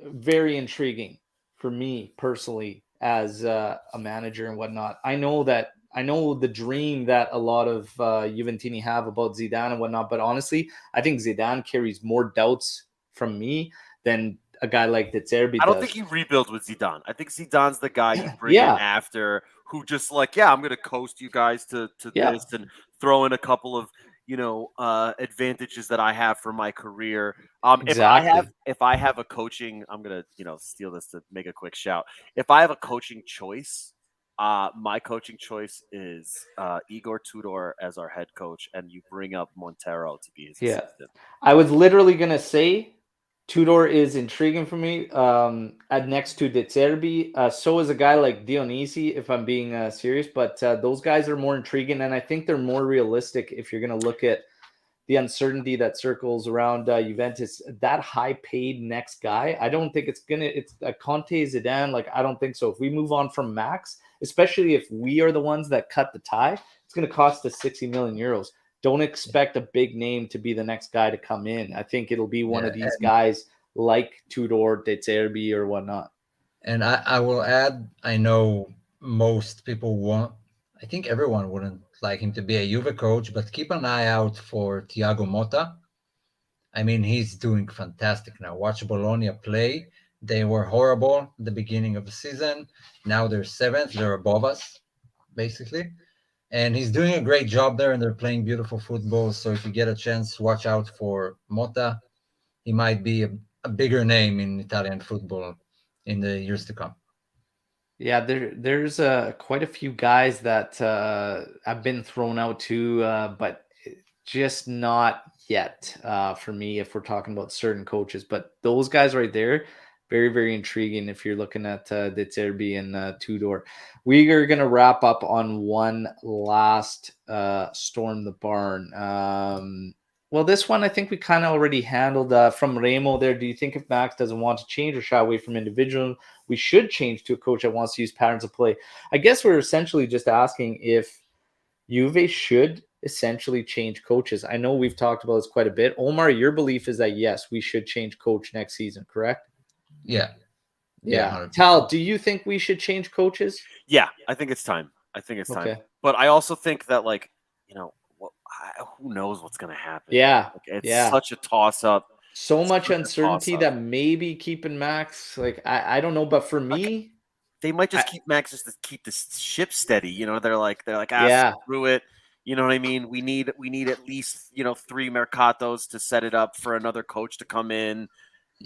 very intriguing for me personally as a manager and whatnot. I know the dream that a lot of Juventini have about Zidane and whatnot, but honestly, I think Zidane carries more doubts from me than a guy like De Zerbi I don't does. think you rebuild with Zidane. I think Zidane's the guy you bring Yeah. in after, who just like, yeah, I'm going to coast you guys to Yeah. this and throw in a couple of advantages that I have for my career. Exactly. If I have a coaching, I'm gonna steal this to make a quick shout. If I have a coaching choice, my coaching choice is Igor Tudor as our head coach, and you bring up Montero to be his assistant. I was literally gonna say Tudor is intriguing for me. At next to De Zerbi, so is a guy like Dionisi, if I'm being serious. But those guys are more intriguing, and I think they're more realistic. If you're gonna look at the uncertainty that circles around Juventus, that high-paid next guy, I don't think it's Conte, Zidane. Like I don't think so. If we move on from Max, especially if we are the ones that cut the tie, it's going to cost us 60 million euros. Don't expect a big name to be the next guy to come in. I think it'll be one of these guys like Tudor, De Zerbi, or whatnot. And I will add, I know most people I think everyone wouldn't like him to be a Juve coach, but keep an eye out for Thiago Motta. I mean, he's doing fantastic now. Watch Bologna play. They were horrible at the beginning of the season. Now they're seventh. They're above us, basically. And he's doing a great job there, and they're playing beautiful football. So if you get a chance, watch out for Motta. He might be a bigger name in Italian football in the years to come. Yeah, there's quite a few guys that have been thrown out too, but just not yet for me if we're talking about certain coaches. But those guys right there, very, very intriguing if you're looking at De Zerbi and Tudor. We are going to wrap up on one last Storm the Barn. Well, this one I think we kind of already handled from Remo there. Do you think if Max doesn't want to change or shy away from individual, we should change to a coach that wants to use patterns of play? I guess we're essentially just asking if Juve should essentially change coaches. I know we've talked about this quite a bit. Omer, your belief is that yes, we should change coach next season, correct? Yeah. Yeah. Tal, do you think we should change coaches? Yeah, I think it's time. I think it's time. Okay. But I also think that who knows what's going to happen? Yeah. It's such a toss-up. So much uncertainty that maybe keeping Max, like I don't know, but for me, they might just keep Max just to keep the ship steady. They're like screw it. You know what I mean? We need at least 3 Mercatos to set it up for another coach to come in.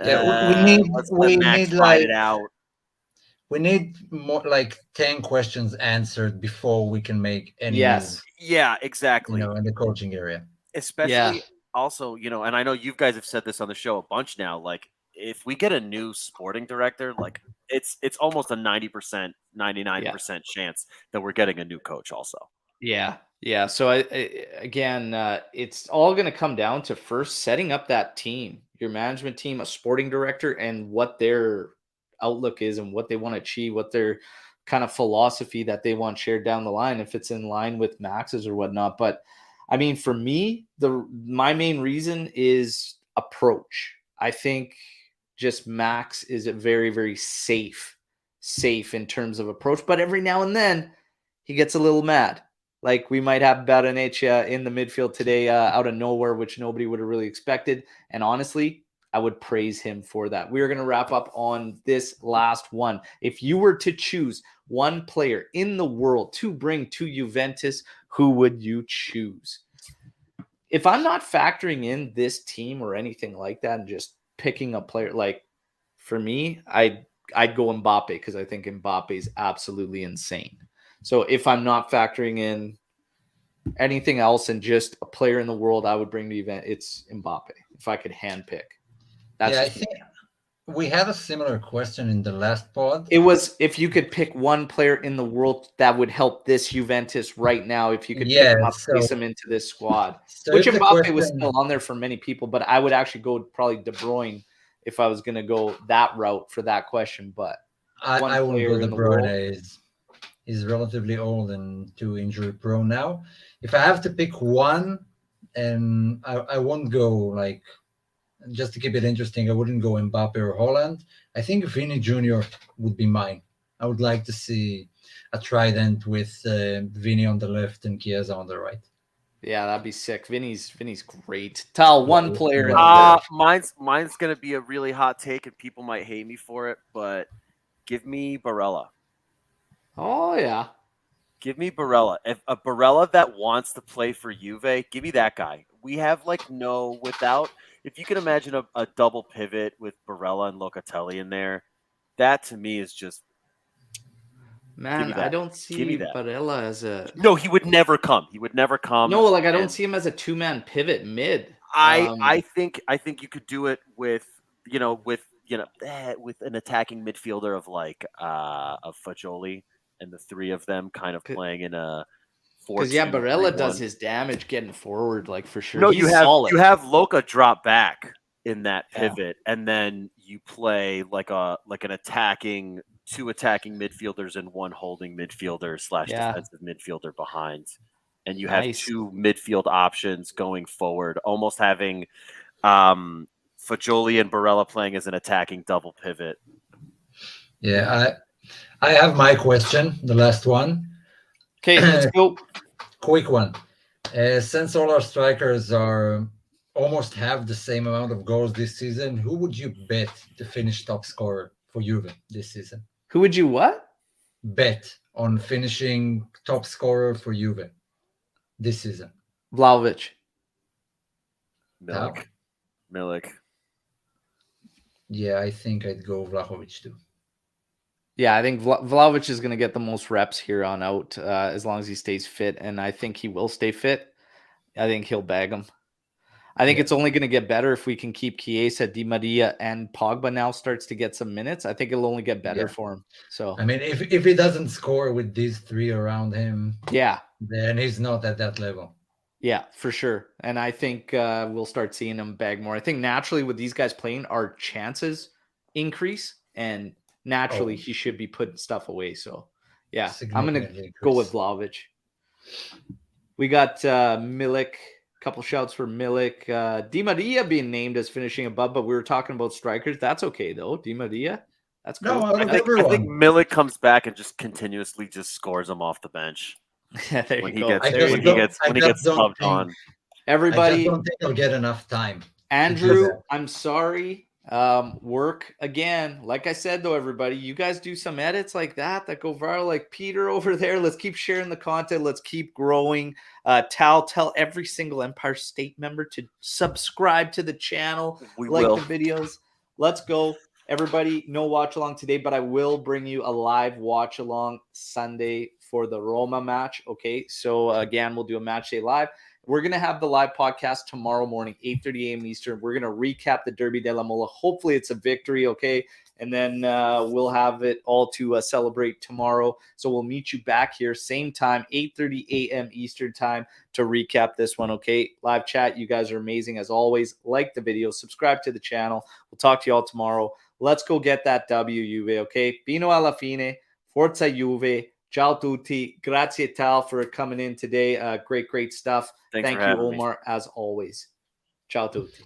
Yeah, we need fight it out. We need more like 10 questions answered before we can make any move. Yeah, exactly. In the coaching area. Especially also, and I know you guys have said this on the show a bunch now, like if we get a new sporting director, like it's almost a 90%, 99% chance that we're getting a new coach also. Yeah. So again, it's all going to come down to first setting up that team, your management team, a sporting director, and what their outlook is and what they want to achieve, what their kind of philosophy that they want shared down the line, if it's in line with Max's or whatnot. But I mean, for me, my main reason is approach. I think just Max is a very, very safe in terms of approach. But every now and then he gets a little mad. Like we might have Baroneccia in the midfield today out of nowhere, which nobody would have really expected. And honestly, I would praise him for that. We're going to wrap up on this last one. If you were to choose one player in the world to bring to Juventus, who would you choose? If I'm not factoring in this team or anything like that and just picking a player, like for me, I'd go Mbappe because I think Mbappe is absolutely insane. So if I'm not factoring in anything else and just a player in the world I would bring to the event, it's Mbappe. If I could handpick. That's I think we had a similar question in the last pod. It was if you could pick one player in the world that would help this Juventus right now, if you could pick him up, place him into this squad. Which Mbappe was still on there for many people, but I would actually go probably De Bruyne if I was going to go that route for that question. But I will go De Bruyne. He's relatively old and too injury prone now. If I have to pick one, and I won't go like, just to keep it interesting, I wouldn't go Mbappe or Holland. I think Vini Jr. would be mine. I would like to see a trident with Vini on the left and Chiesa on the right. Yeah, that'd be sick. Vini's great. Tal, one player. Mine's gonna be a really hot take, and people might hate me for it, but give me Barella. Oh yeah, give me Barella. If a Barella that wants to play for Juve, give me that guy. We have if you can imagine a double pivot with Barella and Locatelli in there, that to me is just. Man, I don't see Barella as a. No, he would never come. No, like I don't see him as a two-man pivot mid. I think you could do it with an attacking midfielder of Fagioli. And the three of them kind of playing in a 4-2-3-1. Because Barella does his damage getting forward, like for sure. No, you have Luca drop back in that pivot, and then you play like an attacking, two attacking midfielders and one holding midfielder / defensive midfielder behind, and you have two midfield options going forward, almost having Fagioli and Barella playing as an attacking double pivot. Yeah, I have my question, the last one. Okay, let's go. Quick one. Since all our strikers almost have the same amount of goals this season, who would you bet to finish top scorer for Juve this season? Who would you what? Bet on finishing top scorer for Juve this season. Vlahovic. Milik. Yeah, I think I'd go Vlahovic too. Yeah, I think Vlahovic is going to get the most reps here on out as long as he stays fit, and I think he will stay fit. I think he'll bag him. I think it's only going to get better if we can keep Chiesa, Di Maria, and Pogba now starts to get some minutes. I think it'll only get better for him. So I mean, if he doesn't score with these three around him, then he's not at that level. Yeah, for sure. And I think we'll start seeing him bag more. I think naturally with these guys playing, our chances increase, and naturally he should be putting stuff away. So yeah, I'm going to go with Vlahovic. We got Milik. Couple shouts for Milik. Di Maria being named as finishing above, but we were talking about strikers. That's okay though. Di Maria, that's cool. No, I think Milik comes back and just continuously just scores them off the bench. When he gets subbed on. Everybody, I just don't think he'll get enough time. Andrew, I'm sorry. Work again. Like I said though, everybody, you guys do some edits like that go viral, like Peter over there. Let's keep sharing the content. Let's keep growing. Tell every single Empire State member to subscribe to the channel. The videos. Let's go. Everybody, no watch along today, but I will bring you a live watch along Sunday for the Roma match. Okay, so again, we'll do a match day live. We're going to have the live podcast tomorrow morning, 8:30 a.m. Eastern. We're going to recap the Derby Della Molle. Hopefully it's a victory, okay? And then we'll have it all to celebrate tomorrow. So we'll meet you back here, same time, 8:30 a.m. Eastern time to recap this one, okay? Live chat, you guys are amazing as always. Like the video, subscribe to the channel. We'll talk to you all tomorrow. Let's go get that W, Juve, okay? Fino alla fine. Forza Juve. Ciao tutti. Grazie Tal for coming in today. Great stuff. Thank you, Omer, as always. Ciao tutti.